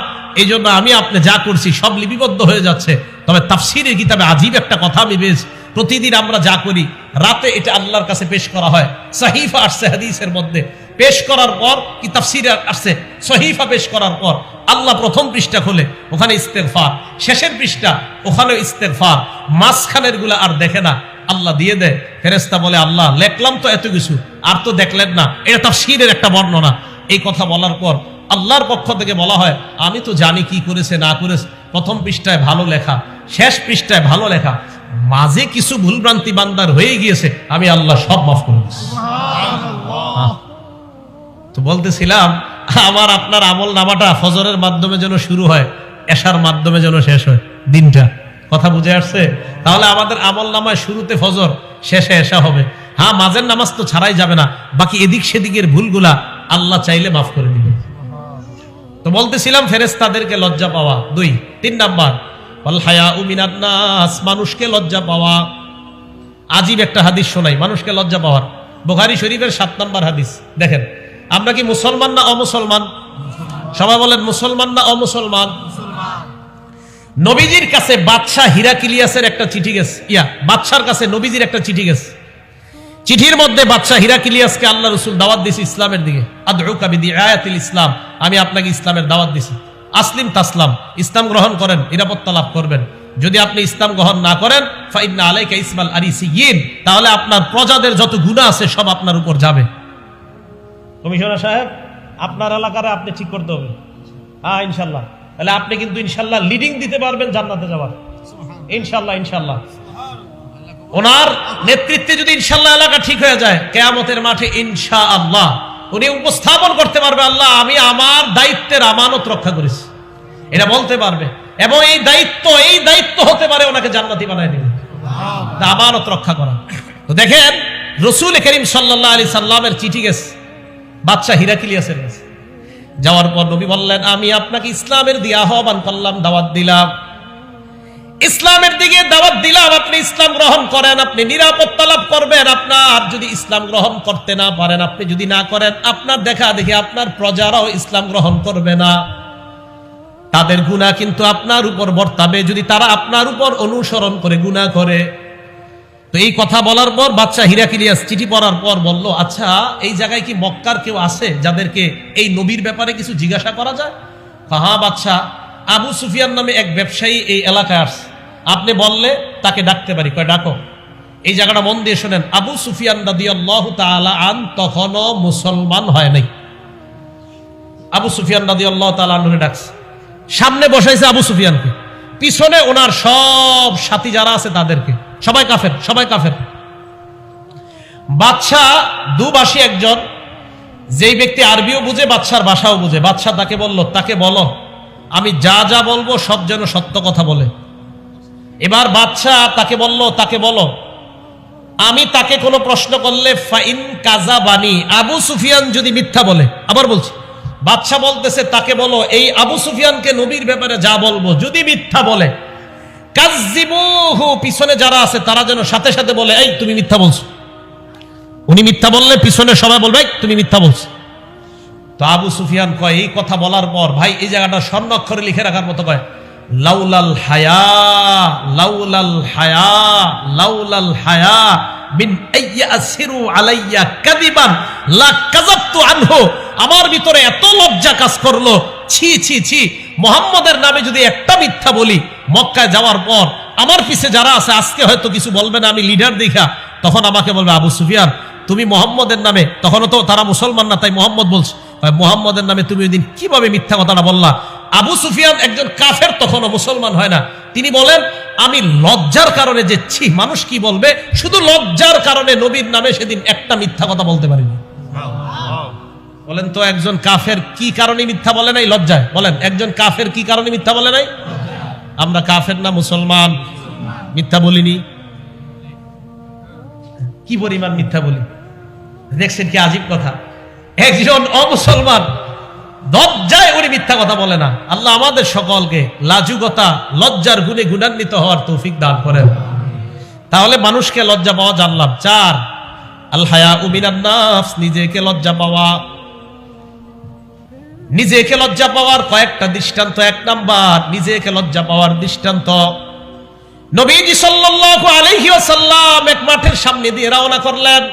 এই জন্য আমি আপনি যা করছি সব লিপিবদ্ধ হয়ে যাচ্ছে। তবে তাফসীরের কিতাবে আজীব একটা কথা আমি পেয়েছি, প্রতিদিন আমরা যা করি রাতে এটা আল্লাহর কাছে পেশ করা হয়। সহিফা আসছে হাদিসের মধ্যে, পেশ করার পর কি তাফসীরে আসছে, সহিফা পেশ করার পর আল্লাহ প্রথম পৃষ্ঠা খোলে, ওখানে ইস্তেগফার, শেষের পৃষ্ঠা ওখানে ইস্তেগফার, মাঝখানের গুলা আর দেখে না, আল্লাহ দিয়ে দেয়। ফেরেশতা বলে আল্লাহ লেখলাম তো এত কিছু, আর তো দেখলেন না। এটা তাফসীরের একটা বর্ণনা। এই কথা বলার পর আল্লাহর পক্ষ থেকে বলা হয় আমি তো জানি কি করেছে না করেছে। প্রথম পৃষ্ঠায় ভালো লেখা, শেষ পৃষ্ঠায় ভালো লেখা, মাঝে কিছু ভুলভ্রান্তি বান্দার হয়ে গিয়েছে, আমি আল্লাহ সব মাফ করে দিচ্ছি। তো বলতেছিলাম আমার আপনার আমল নামাটা ফজরের মাধ্যমে যেন শুরু হয়, এশার মাধ্যমে যেন শেষ হয় দিনটা। কথা বুঝে আসছে? তাহলে আমাদের আমল নামায় শুরুতে ফজর, শেষে এশা হবে। হ্যাঁ, মাঝের নামাজ তো ছাড়াই যাবে না, বাকি এদিক সেদিকের ভুলগুলা আল্লাহ চাইলে মাফ করে দিবে। তো বলতেছিলাম ফেরেশতাদেরকে লজ্জা পাওয়া 2। 3 নাম্বার ওয়াল হায়াউ মিনান নাস, মানুষকে লজ্জা পাওয়া। আজীব একটা হাদিস শোনাই মানুষকে লজ্জা পাওয়ার। বুখারী শরীফের 7 নম্বর হাদিস। দেখেন, আমরা কি মুসলমান না অমুসলমান? সবাই বলেন মুসলমান না অমুসলমান? নবীজির কাছে বাদশাহ হিরাক্লিয়াসের একটা চিঠি গেছে, বাদশার কাছে নবীজির একটা চিঠি গেছে। চিঠির মধ্যে বাদশাহ হিরাক্লিয়াসকে আল্লাহ রাসূল দাওয়াত দিয়েছে ইসলামের দিকে। আদউকা বিদিআয়াতিল ইসলাম, আমি আপনাকে ইসলামের দাওয়াত দিয়েছি। আসলিম তাসলাম, ইসলাম গ্রহণ করেন, নিরাপত্তা লাভ করবেন। যদি আপনি ইসলাম গ্রহণ না করেন ফাইন্না আলাইকা ইসমাল আরিসিয়িন, তাহলে আপনার প্রজাদের যত গুনাহ আছে সব আপনার উপর যাবে। কমিশনার সাহেব, আপনার এলাকারে আপনি ঠিক করতে হবে। হ্যাঁ ইনশাল্লাহ, তাহলে আপনি কিন্তু ইনশাল্লাহ লিডিং দিতে পারবেন জান্নাতে যাওয়ার। ইনশাল্লাহ ইনশাল্লাহ ওনার নেতৃত্বে যদি ইনশাল্লাহ এলাকা ঠিক হয়ে যায়, কিয়ামতের মাঠে ইনশাআল্লাহ উনি উপস্থাপন করতে পারবে আল্লাহ আমি আমার দায়িত্বের আমানত রক্ষা করেছি, এটা বলতে পারবে। এবং এই দায়িত্ব হতে পারে ওনাকে জান্নাতি বানায় দিবে, আমানত রক্ষা করা। তো দেখেন রাসূল করিম সাল্লাল্লাহু আলাইহি সাল্লামের চিঠি গেছে বাদশাহ হিরাক্লিয়াসের কাছে। যাওয়ার পর নবী বললেন আমি আপনাকে ইসলামের দিয়ে আহ্বান করলাম, দাওয়াত দিলাম, ইসলামের দিকে দাওয়াত দিলাম। আপনি ইসলাম গ্রহণ করেন, আপনি নিরাপত্তা লাভ করবেন। আপনার যদি ইসলাম গ্রহণ করতে না পারেন, আপনি যদি না করেন, আপনার দেখা দেখি আপনার প্রজারাও ইসলাম গ্রহণ করবে না, তাদের গুনাহ কিন্তু আপনার উপর বর্তাবে যদি তারা আপনার উপর অনুসরণ করে গুনাহ করে। তো এই কথা বলার পর বাদশাহ হিরাক্লিয়াস চিঠি পড়ার পর বলল আচ্ছা এই জায়গায় কি মক্কার কেউ আছে যাদেরকে এই নবীর ব্যাপারে কিছু জিজ্ঞাসা করা যায়? হ্যাঁ বাদশাহ, আবু সুফিয়ান নামে এক ব্যবসায়ী এই এলাকায় আসছে, আপনি বললে তাকে ডাকতে পারি। কয় ডাকো। এই জায়গাটা মন দিয়ে শোনেন, আবু সুফিয়ান রাদিয়াল্লাহু তাআলা আন তখনও মুসলমান হয় নাই। আবু সুফিয়ান রাদিয়াল্লাহু তাআলা আনহুকে ডাকছে, সামনে বসাইছে আবু সুফিয়ানকে, পিছনে ওনার সব সাথী যারা আছে তাদেরকে, সবাই কাফের, সবাই কাফের। বাদশাহ দুভাষী একজন, যেই ব্যক্তি আরবিও বুঝে বাদশার ভাষাও বুঝে। বাদশাহ তাকে বলল তাকে বলো আমি যা যা বলবো সব যেন সত্য কথা বলে। এবার বাদশাহ তাকে বলো আমি তাকে কোনো প্রশ্ন করলে ফাইন কাযাবানি, আবু সুফিয়ান যদি মিথ্যা বলে। আবার বলছি, বাদশাহ বলতেছে তাকে বলো এই আবু সুফিয়ানকে নবীর ব্যাপারে যা বলবো যদি মিথ্যা বলে কাযযিবুহু, পিছনে যারা আছে তারা যেন সাথে সাথে বলে এই তুমি মিথ্যা বলছো। উনি মিথ্যা বললে পিছনে সবাই বলবে এই তুমি মিথ্যা বলছো। তো আবু সুফিয়ান কয়, এই কথা বলার পর ভাই এই জায়গাটা স্বর্ণ অক্ষরে লিখে রাখার মতো, কয় লাউলাল হায়া, লাউলাল হায়া, লাউলাল হায়া মিন আইয়াসিরু আলাইয়া কাযিবান লা কাযাবতু আনহু। আমার ভিতরে এত লজ্জা কাজ করলো, ছি ছি ছি, মুহাম্মদের নামে যদি একটা মিথ্যা বলি মক্কায় যাওয়ার পর আমার পিছে যারা আছে আজকে হয়তো কিছু বলবে না, আমি লিডার দেখা, তখন আমাকে বলবে আবু সুফিয়ান তুমি মুহাম্মদের নামে, তখনও তো তারা মুসলমান না তাই মুহাম্মদ বলছে, মুহাম্মদের নামে তুমি ওই দিন কিভাবে মিথ্যা কথাটা বললা। আবু সুফিয়ান একজন কাফের, তখনও মুসলমান হয় না, তিনি বলেন আমি লজ্জার কারণে যে ছি মানুষ কি বলবে, শুধু লজ্জার কারণে নবীর নামে সেদিন একটা মিথ্যা কথা বলতে পারিনি। বলেন তো একজন কাফের কি কারণে মিথ্যা বলে নাই? লজ্জায়। বলেন একজন কাফের কি কারণে মিথ্যা বলে নাই? আমরা কাফের না মুসলমান? মিথ্যা বলিনি? কি পরিমাণ মিথ্যা বলি দেখছেন, কি আজীব কথা। একজন অমুসলমান লজ্জায় উনি মিথ্যা কথা বলে না। আল্লাহ আমাদের সকলকে লাজুকতা, লজ্জার গুণে গুণান্বিত হওয়ার তৌফিক দান করেন। তাহলে মানুষকে লজ্জা পাওয়া জানলাম। 4 আল হায়াউ মিনান নাফস, নিজেকে লজ্জা পাওয়া। নিজেকে লজ্জা পাওয়ার কয়েকটা দৃষ্টান্ত। 1 নাম্বার, নিজেকে লজ্জা পাওয়ার দৃষ্টান্ত, নবীজি সাল্লাল্লাহু আলাইহি ওয়াসাল্লাম এক মাঠের সামনে দিয়ে রওনা করলেন।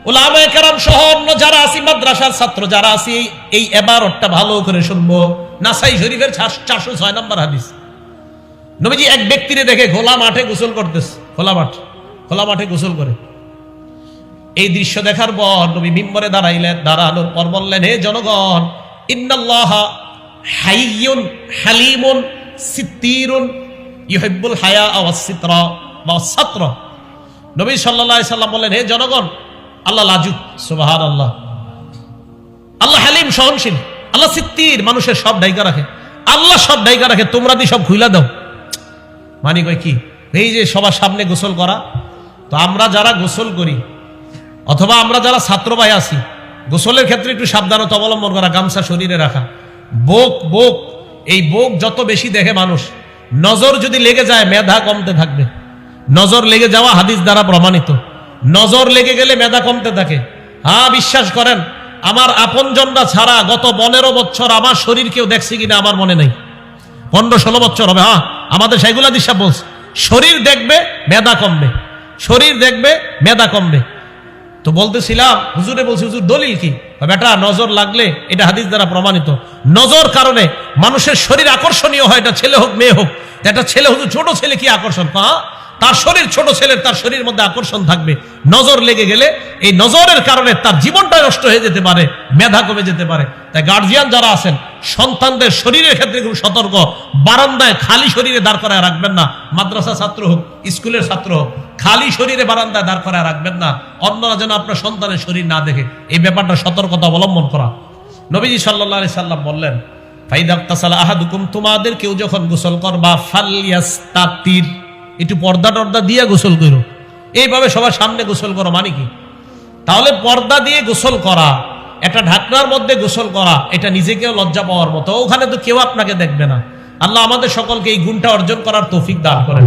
উলামায়ে কেরাম সহ অন্য যারা আছি, মাদ্রাসার ছাত্র যারা আছি, এই ইবারতটা ভালো করে শুনবো। নাসাই শরীফের 406 নম্বর হাদিস। নবীজি এক ব্যক্তিরে দেখে খোলা মাঠে গোসল করতেছে, খোলা মাঠে গোসল করে। এই দৃশ্য দেখার পর নবী মিম্বরে দাঁড়াইলেন। দাঁড়ানোর পর বললেন, হে জনগণ, ইন্নাল্লাহা হাইয়ুন হালিমুন সিত্তিরুন ইউহিব্বুল হায়া ওয়াস সিতরা ওয়াস সাতরা। নবী সাল্লাল্লাহু আলাইহি সাল্লাম বললেন, হে জনগণ, আল্লাহ লাজুক, সুবহানাল্লাহ। আল্লাহ হালিম, সহনশীল। আল্লাহ সিত্তির, মানুষের সব ঢাইকা রাখে। আল্লাহ সব ঢাইকা রাখে, তোমরা দি সব খুইলা দাও। মানে কই কি, এই যে সবার সামনে গোসল করা, তো আমরা যারা গোসল করি অথবা আমরা যারা ছাত্র ভাই আছি, গোসলের ক্ষেত্রে একটু সাবধানতা অবলম্বন করা, গামছা শরীরে রাখা। বোক এই বোক যত বেশি দেখে মানুষ, নজর যদি লেগে যায় মেধা কমতে থাকবে। নজর লেগে যাওয়া হাদিস দ্বারা প্রমাণিত। নজর লেগে গেলে মেধা কমতে থাকে। হ্যাঁ, বিশ্বাস করেন, আমার আপনজনরা ছাড়া গত 15 বছর আমার শরীর কেউ দেখছে কিনা আমার মনে নেই। 15-16 বছর হবে। হ্যাঁ, আমাদের সেইগুলা দিশা বলছে, শরীর দেখবে মেধা কমবে, শরীর দেখবে মেধা কমবে। তো বলতেছিলাম, হুজুরে বলছি, হুজুর দলিল কি? বেটা, নজর লাগলে, এটা হাদিস দ্বারা প্রমাণিত, নজর কারণে মানুষের শরীর আকর্ষণীয় হয়। এটা ছেলে হোক মেয়ে হোক। একটা ছেলে, হুজুর ছোট ছেলে কি আকর্ষণ? তার শরীর ছোট, ছেলের তার শরীরের মধ্যে আকর্ষণ থাকবে। নজর লেগে গেলে এই নজরের কারণে তার জীবনটা নষ্ট হয়ে যেতে পারে, মেধা কমে যেতে পারে। তাই গার্জিয়ান যারা আছেন, সন্তানদের শরীরের ক্ষেত্রে খুব সতর্ক। বারান্দায় খালি শরীরে দাঁড় করায় রাখবেন না। মাদ্রাসা ছাত্র হোক, স্কুলের ছাত্র হোক, খালি শরীরে বারান্দায় দাঁড় করায় রাখবেন না, অন্যরা যেন আপনার সন্তানের শরীর না দেখে। এই ব্যাপারটা সতর্কতা অবলম্বন করা। নবীজি সাল্লাল্লাহু আলাইহি সাল্লাম বললেন, ফাইদা তাসালা আহাদুকুম, তোমাদের কেউ যখন গোসল করবা, ফালইয়াস্তাতির, একটু পর্দা টর্দা দিয়ে গোসল করো। এইভাবে সবার সামনে গোসল করো মানে কি? তাহলে পর্দা দিয়ে গোসল করা, একটা ঢাকনার মধ্যে গোসল করা, এটা নিজেকেও লজ্জা পাওয়ার মতো। ওখানে তো কেউ আপনাকে দেখবে না। আল্লাহ আমাদের সকলকে এই গুণটা অর্জন করার তৌফিক দান করেন।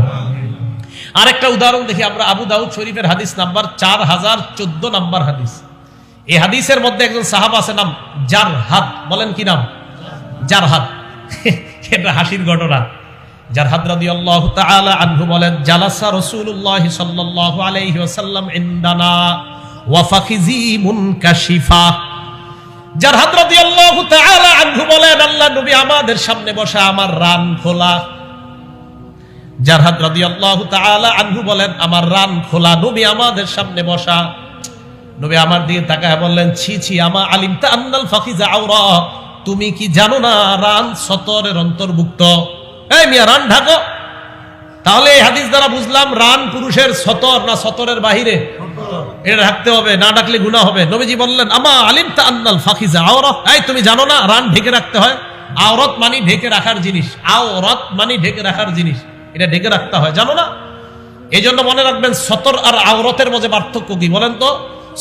আরেকটা উদাহরণ দেখি আমরা, আবু দাউদ শরীফের হাদিস নাম্বার 4014 নাম্বার হাদিস। এই হাদিসের মধ্যে একজন সাহাবা আছে, নাম জারহাদ। বলেন কি নাম? জারহাদ। এটা হাসির ঘটনা। জারহাদ রাদিয়াল্লাহু তাআলা আনহু বলেন, জালাসা রাসূলুল্লাহ সাল্লাল্লাহু আলাইহি ওয়াসাল্লাম ইনদানা ওয়া ফাখিজি মুনকাশিফা। জারহাদ রাদিয়াল্লাহু তাআলা আনহু বলেন, আল্লাহ নবী আমাদের সামনে বসা, আমার রান খোলা। জারহাদ রাদিয়াল্লাহু তাআলা আনহু বলেন, আমার রান খোলা, নবী আমাদের সামনে বসা। নবী আমার দিকে তাকায় বললেন, ছি ছি, আমা আলিমতা আন্নাল ফাখিজা আওরা, তুমি কি জানো না রান সতরের অন্তর্ভুক্ত? এই মিয়া, রান ঢাকো। তাহলে এই হাদিস দ্বারা বুঝলাম রান পুরুষের সতর না সতরের বাহিরে, এটা ঢাকতে হবে, না ঢাকলে গুনাহ হবে। নবীজি বললেন, আমা আলিমতা আন্নাল ফাখিজা আওরা, এই তুমি জানো না রান ঢেকে রাখতে হয়? আওরাত মানে ঢেকে রাখার জিনিস, আওরাত মানে ঢেকে রাখার জিনিস, এটা ঢেকে রাখতে হয়, জানো না? এই জন্য মনে রাখবেন, সতর আর আওরাতের মধ্যে পার্থক্য কি বলেন তো?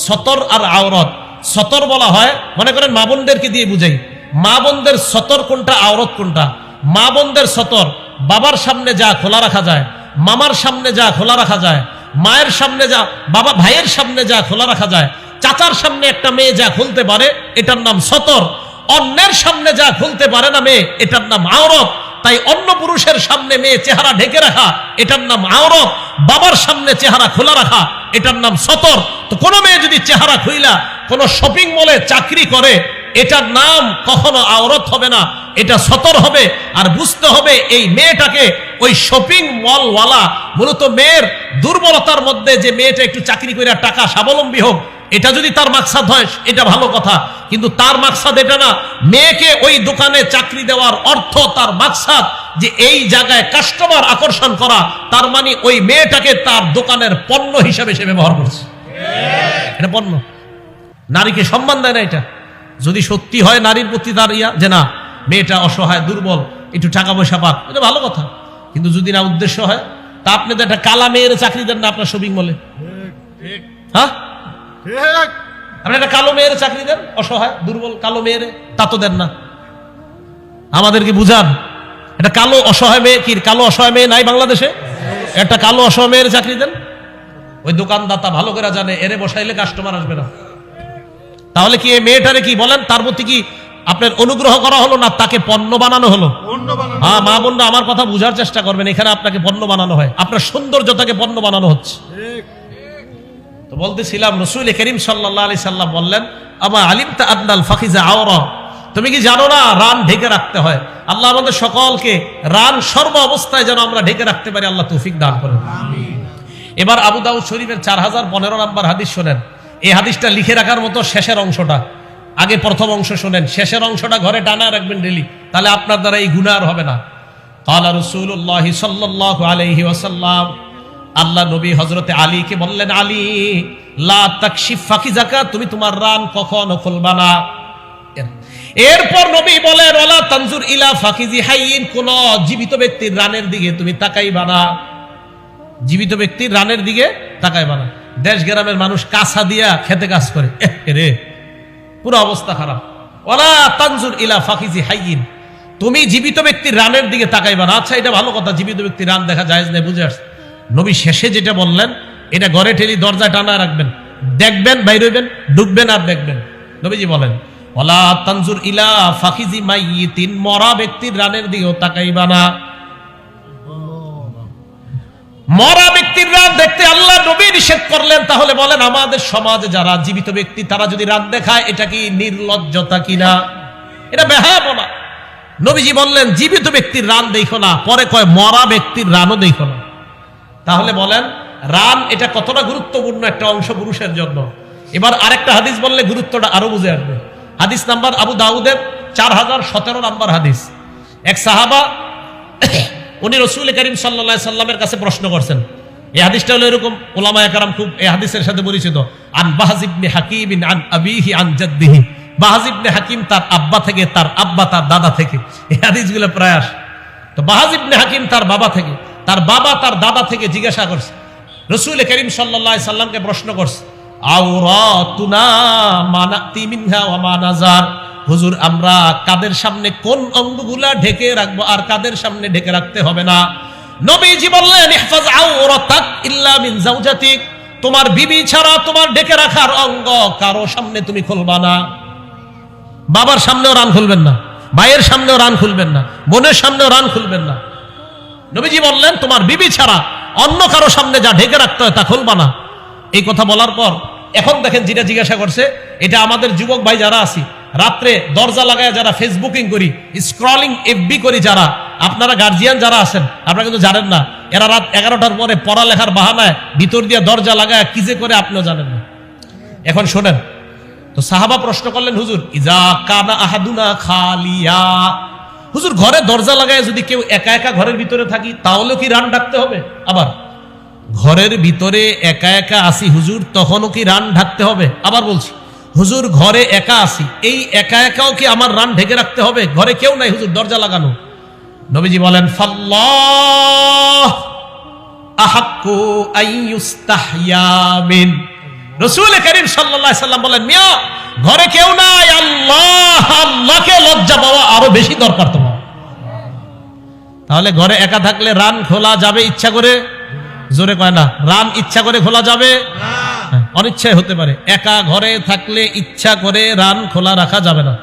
সতর আর আওরাত, সতর বলা হয়, মনে করেন মা বোনদেরকে দিয়ে বুঝাই, মা বোনদের সতর কোনটা, আওরাত কোনটা? মা বোনদের সতর বাবার সামনে যা খোলা রাখা যায়, মামার সামনে যা খোলা রাখা যায়, মায়ের সামনে যা, বাবা ভাইয়ের সামনে যা খোলা রাখা যায়, চাচার সামনে একটা মেয়ে যা খুলতে পারে এটার নাম সতর, অন্যের সামনে যা খুলতে পারে না মেয়ে এটার নাম আওরত। তাই অন্য পুরুষের সামনে মেয়ে চেহারা ঢেকে রাখা এটার নাম আওরত, বাবার সামনে চেহারা খোলা রাখা এটার নাম সতর। তো কোনো মেয়ে যদি চেহারা খুইলা কোন শপিং মলে চাকরি করে এটার নাম কখনো আওরত হবে না, এটা সতর হবে। আর বুঝতে হবে এই মেয়েটাকে ওই শপিং মলওয়ালা মূলত মেয়ের দুর্বলতার মধ্যে যে মেয়েটা একটু চাকরি করে টাকা স্বাবলম্বী হোক, এটা যদি তার মাকসাদ হয় এটা ভালো কথা, কিন্তু তার মাকসাদ এটা না। মেয়েকে ওই দোকানে চাকরি দেওয়ার অর্থ তার মাকসাদ যে এই জায়গায় কাস্টমার আকর্ষণ করা, তার মানে ওই মেয়েটাকে তার দোকানের পণ্য হিসেবে সে ব্যবহার করছে। এটা পণ্য, নারীকে সম্মান দেয় না। এটা যদি সত্যি হয় নারীর প্রতি তার যে না মেয়েটা অসহায় দুর্বল একটু টাকা পয়সা পাক, এটা ভালো কথা। কিন্তু যদি না উদ্দেশ্য হয়, তা আপনি তো একটা কালা মেয়ের চাকরি দেন না আপনার শপিং মলে, হ্যাঁ? আপনি একটা কালো মেয়ের চাকরি দেন, অসহায় দুর্বল কালো মেয়ের, তা তো দেন না। আমাদেরকে বুঝান, এটা কালো অসহায় মেয়ে, কি কালো অসহায় মেয়ে নাই বাংলাদেশে? একটা কালো অসহায় মেয়ের চাকরি দেন। ওই দোকানদাতা ভালো করে জানে এরে বসাইলে কাস্টমার আসবে না। তাহলে কি এই মেয়েটারে কি বলেন, তার প্রতি কি আপনার অনুগ্রহ করা হলো না তাকে পণ্য বানানো হলো? হ্যাঁ মা বোনরা আমার কথা বুঝার চেষ্টা করবেন, এখানে আপনাকে পণ্য বানানো হয়, আপনার সৌন্দর্যতাকে পণ্য বানানো হচ্ছে। তো বলতেছিলাম রাসূল করিম সাল্লাল্লাহু আলাইহি সাল্লাম বললেন, আমা আলিমতা আদনাল ফাখিজা আওরা, তুমি কি জানো না রান ঢেকে রাখতে হয়? আল্লাহ আমাদের সকলকে রান সর্ব অবস্থায় যেন আমরা ঢেকে রাখতে পারি, আল্লাহ তৌফিক দান করেন। এবার আবু দাউদ শরীফের 4015 নম্বর হাদিস শোনেন। এই হাদিসটা লিখে রাখার মতো শেষের অংশটা, আগে প্রথম অংশ শোনেন, শেষের অংশটা ঘরে টানা রাখবেন ডেলি, তাহলে আপনার দ্বারা এই গুনাহ আর হবে না। ক্বালা রাসূলুল্লাহ সাল্লাল্লাহু আলাইহি ওয়াসাল্লাম, আল্লাহ নবী হযরতে আলীকে বললেন, আলী লা তাকশিফ ফাকিজাকা, তুমি তোমার রান কখনো খুলবা না। এরপর নবী বলেন, ওয়ালা তানজুর ইলা ফাকিজি হাইয়িন, কোন জীবিত ব্যক্তির রানের দিকে তুমি তাকাইবা না, জীবিত ব্যক্তির রানের দিকে তাকাইবা না। দেশ গ্রামের মানুষ কাঁচা দিয়া খেতে কাজ করে, রে পুরো অবস্থা খারাপ। ওয়ালা তানজুর ইলা ফাকিজি হাইয়িন, তুমি জীবিত ব্যক্তির রানের দিকে তাকাইবা না। আচ্ছা এটা ভালো কথা, জীবিত ব্যক্তির রান দেখা জায়েজ নেই, বুঝে আসছে। নবী শেষে যেটা বললেন এটা ঘরে ঠেলি দরজায় টানা রাখবেন, দেখবেন বাইর হইবেন, ঢুকবেন আর দেখবেন। নবীজি বলেন, ওয়ালা তানজুর ইলা ফাকিজি মাইয়িতিন, মরা ব্যক্তির রানের দিকেও তাকাইবা না। মরা ব্যক্তির রান দেখতে আল্লাহ নবী নিষেধ করলেন। তাহলে বলেন আমাদের সমাজে যারা জীবিত ব্যক্তি তারা যদি রান দেখায় এটা কি নির্লজ্জতা কিনা? এটা বেহায়াপনা। নবীজি বললেন জীবিত ব্যক্তির রান দেখো না, পরে কয় মরা ব্যক্তির রানও দেখো না। তাহলে বলেন রান এটা কতটা গুরুত্বপূর্ণ একটা অংশ পুরুষের জন্য। এবার আরেকটা হাদিস বললে গুরুত্বটা আরো বুঝে আসবে। হাদিস নাম্বার আবু দাউদের 4017 নাম্বার হাদিস। এক সাহাবা উনি রাসূল করিম সাল্লাল্লাহু আলাইহি সাল্লামের কাছে প্রশ্ন করছেন। এই হাদিসটা হলো এরকম, উলামায়ে কেরাম খুব এই হাদিসের সাথে পরিচিত। আন বাহজ ইবনে হাকিম আন আবিহি আন জাদ্দিহি, বাহজ ইবনে হাকিম তার আব্বা থেকে, তার আব্বা তার দাদা থেকে, এই হাদিসগুলো প্রায় আসে। তো বাহজ ইবনে হাকিম তার বাবা থেকে, তার বাবা তার দাদা থেকে জিজ্ঞাসা করছে, রাসূল করিম সাল্লাল্লাহু আলাইহি সাল্লামকে প্রশ্ন করছে, আওরাতুনা মানাতি মিনহা ওয়া মা নাজার, হুজুর আমরা কাদের সামনে কোন অঙ্গগুলা ঢেকে রাখবো আর কাদের সামনে ঢেকে রাখতে হবে না? নবীজি বললেন, ইহফাজ আওরাতাক ইল্লা মিন যাওজাতিক, তোমার বিবি ছাড়া তোমার ঢেকে রাখার অঙ্গ কারো সামনে তুমি খুলবা না। বাবার সামনেও রান খুলবেন না, ভাইয়ের সামনেও রান খুলবেন না, বোনের সামনেও রান খুলবেন না। নবীজি বললেন তোমার বিবি ছাড়া অন্য কারো সামনে যা ঢেকে রাখতে হয় তা খুলবা না। এই কথা বলার পর এখন দেখেন যেটা জিজ্ঞাসা করছে, এটা আমাদের যুবক ভাই যারা আছি, রাত্রে দরজা লাগায় যারা ফেসবুকিং করি, স্ক্রলিং এফবি করি যারা, আপনারা গার্জিয়ান যারা আছেন আপনারা কিন্তু জানেন না, এরা রাত 11টার পরে পড়ালেখার বাহানায় ভিতর দিয়ে দরজা লাগায় কি যে করে আপনিও জানেন না। এখন শোনেন, তো সাহাবা প্রশ্ন করলেন, হুজুর ইজা কানা আহাদুনা খালিয়া, হুজুর ঘরে দরজা লাগায় যদি কেউ একা একা ঘরের ভিতরে থাকি তাহলেও কি রান ডাকতে হবে? আবার ঘরের ভিতরে একা একা আসি হুজুর তখনও কি রান ঢাকতে হবে? আবার বলছি হুজুর ঘরে একা আসি, এই একা একাও কি আমার রান ঢেকে রাখতে হবে? ঘরে কেউ নাই হুজুর, দরজা লাগানো। নবীজি বলেন, ফাল্লাহ আহাক্কু আইয়ুস্তাহইয়া মিন, রাসূল করিম সাল্লাল্লাহু আলাইহি সাল্লাম বলেন, মিয়া ঘরে কেউ নাই, আল্লাহ, আল্লাহকে লজ্জা পাওয়া আরো বেশি দরকার তোমার। তাহলে ঘরে একা থাকলে রান খোলা যাবে ইচ্ছা করে? জোরে কয় না, রান ইচ্ছা করে খোলা যাবে না। অনিচ্ছায় হতে পারে। একা ঘরে থাকলে ইচ্ছা করে রান খোলা রাখা যাবে না।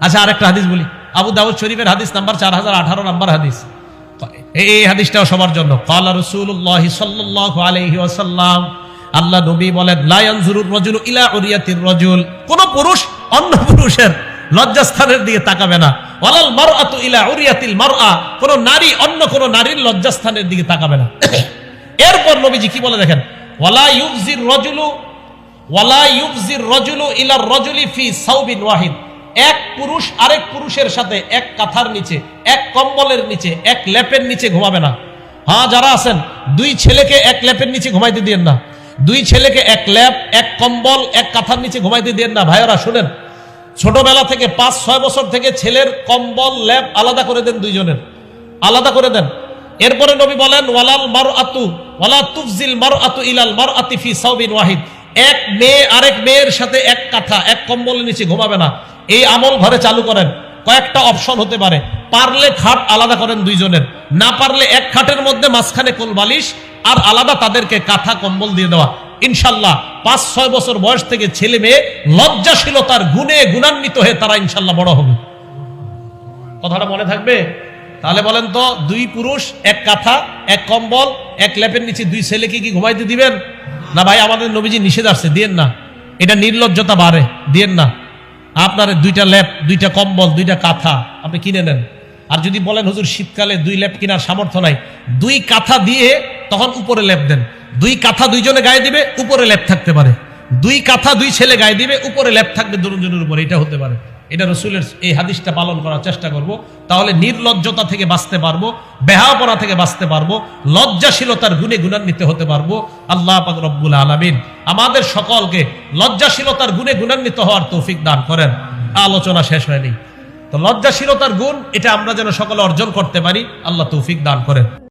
আচ্ছা, আরেকটা হাদিস বলি, আবু দাউদ শরীফের হাদিস নাম্বার 4018 নাম্বার হাদিস। এই হাদিসটাও সবার জন্য। ক্বালা রাসূলুল্লাহ সাল্লাল্লাহু আলাইহি ওয়াসাল্লাম, আল্লাহ নবী বলেন, লা ইয়ানজুরুর রাজুলু ইলা উরিয়াতির রাজুল, কোন পুরুষ অন্য পুরুষের লজ্জাস্থানের দিকে তাকাবে না। ওয়ালাল মারআতু ইলা উরিয়াতিল মারআ, কোন নারী অন্য কোন নারীর লজ্জাস্থানের দিকে তাকাবে না। এরপর নবীজি কি বলে দেখেন, ওয়ালা ইউবজির রাজুলু ইলার রাজুলি ফি সাওবিন ওয়াহিদ, এক পুরুষ আরেক পুরুষের সাথে এক কাঁথার নিচে, এক কম্বলের নিচে, এক লেপের নিচে ঘুমাবে না। হ্যাঁ, যারা আছেন, দুই ছেলেকে এক লেপের নিচে ঘুমাইতে দিয়েন না। দুই ছেলেকে এক লেপ, এক কম্বল, এক কাঁথার নিচে ঘুমাইতে দিয়েন না। ভাইয়েরা শুনেন, ছোটবেলা থেকে 5-6 বছর থেকে ছেলের কম্বল লেপ আলাদা করে দেন, দুইজনের আলাদা করে দেন। এরপরে নবী বলেন, ওয়ালা তুফজিল মারআতু ইলাল মারআতি ফি সাওবিন ওয়াহিদ, এক মেয়ে আরেক মেয়ের সাথে এক কাঁথা, এক কম্বলের নিচে ঘুমাবে না। এই আমল ঘরে চালু করেন। কয়েকটা অপশন হতে পারে, পারলে খাট আলাদা করেন দুইজনের, না পারলে এক খাটের মধ্যে মাঝখানে কোল বালিশ আর আলাদা তাদেরকে কাঁথা কম্বল দিয়ে দেওয়া। ইনশাল্লাহ 5-6 বছর বয়স থেকে ছেলে মেয়ে লজ্জাশীলতার গুণে গুণান্বিত হয়ে তারা ইনশাল্লাহ বড় হবে। কথাটা মনে থাকবে? তাহলে বলেন তো, দুই পুরুষ এক কাঁথা, এক কম্বল, এক লেপের নিচে দুই ছেলেকে কি ঘুমাইতে দিবেন? না ভাই, আমাদের নবীজি নিষেধ আসছে, দিয়েন না। এটা নির্লজ্জতা বাড়ে, দিয়েন না। আপনার দুইটা লেপ, দুইটা কম্বল, দুইটা কাঁথা আপনি কিনে নেন। আর যদি বলেন হুজুর শীতকালে 2 লেপ কেনার সামর্থ্য নাই, 2 কাঁথা দিয়ে তখন উপরে লেপ দেন। 2 কাঁথা দুইজনে গায়ে দিবে, উপরে লেপ থাকতে পারে। 2 কাঁথা 2 ছেলে গায়ে দিবে, উপরে লেপ থাকবে দুজনের উপরে। এটা হতে পারে। এটা রাসূলের এই হাদিসটা পালন করার চেষ্টা করব, তাহলে নির্লজ্জতা থেকে বাঁচতে পারবো, বেহায়াপনা থেকে বাঁচতে পারবো, লজ্জাশীলতার গুণে গুণান্বিত হতে পারবো। আল্লাহ পাক রব্বুল আলামিন আমাদের সকলকে লজ্জাশীলতার গুণে গুণান্বিত হওয়ার তৌফিক দান করেন। আলোচনা শেষ হয়নি, তো লজ্জাশীলতার গুণ এটা আমরা যেন সকলে অর্জন করতে পারি, আল্লাহ তৌফিক দান করেন।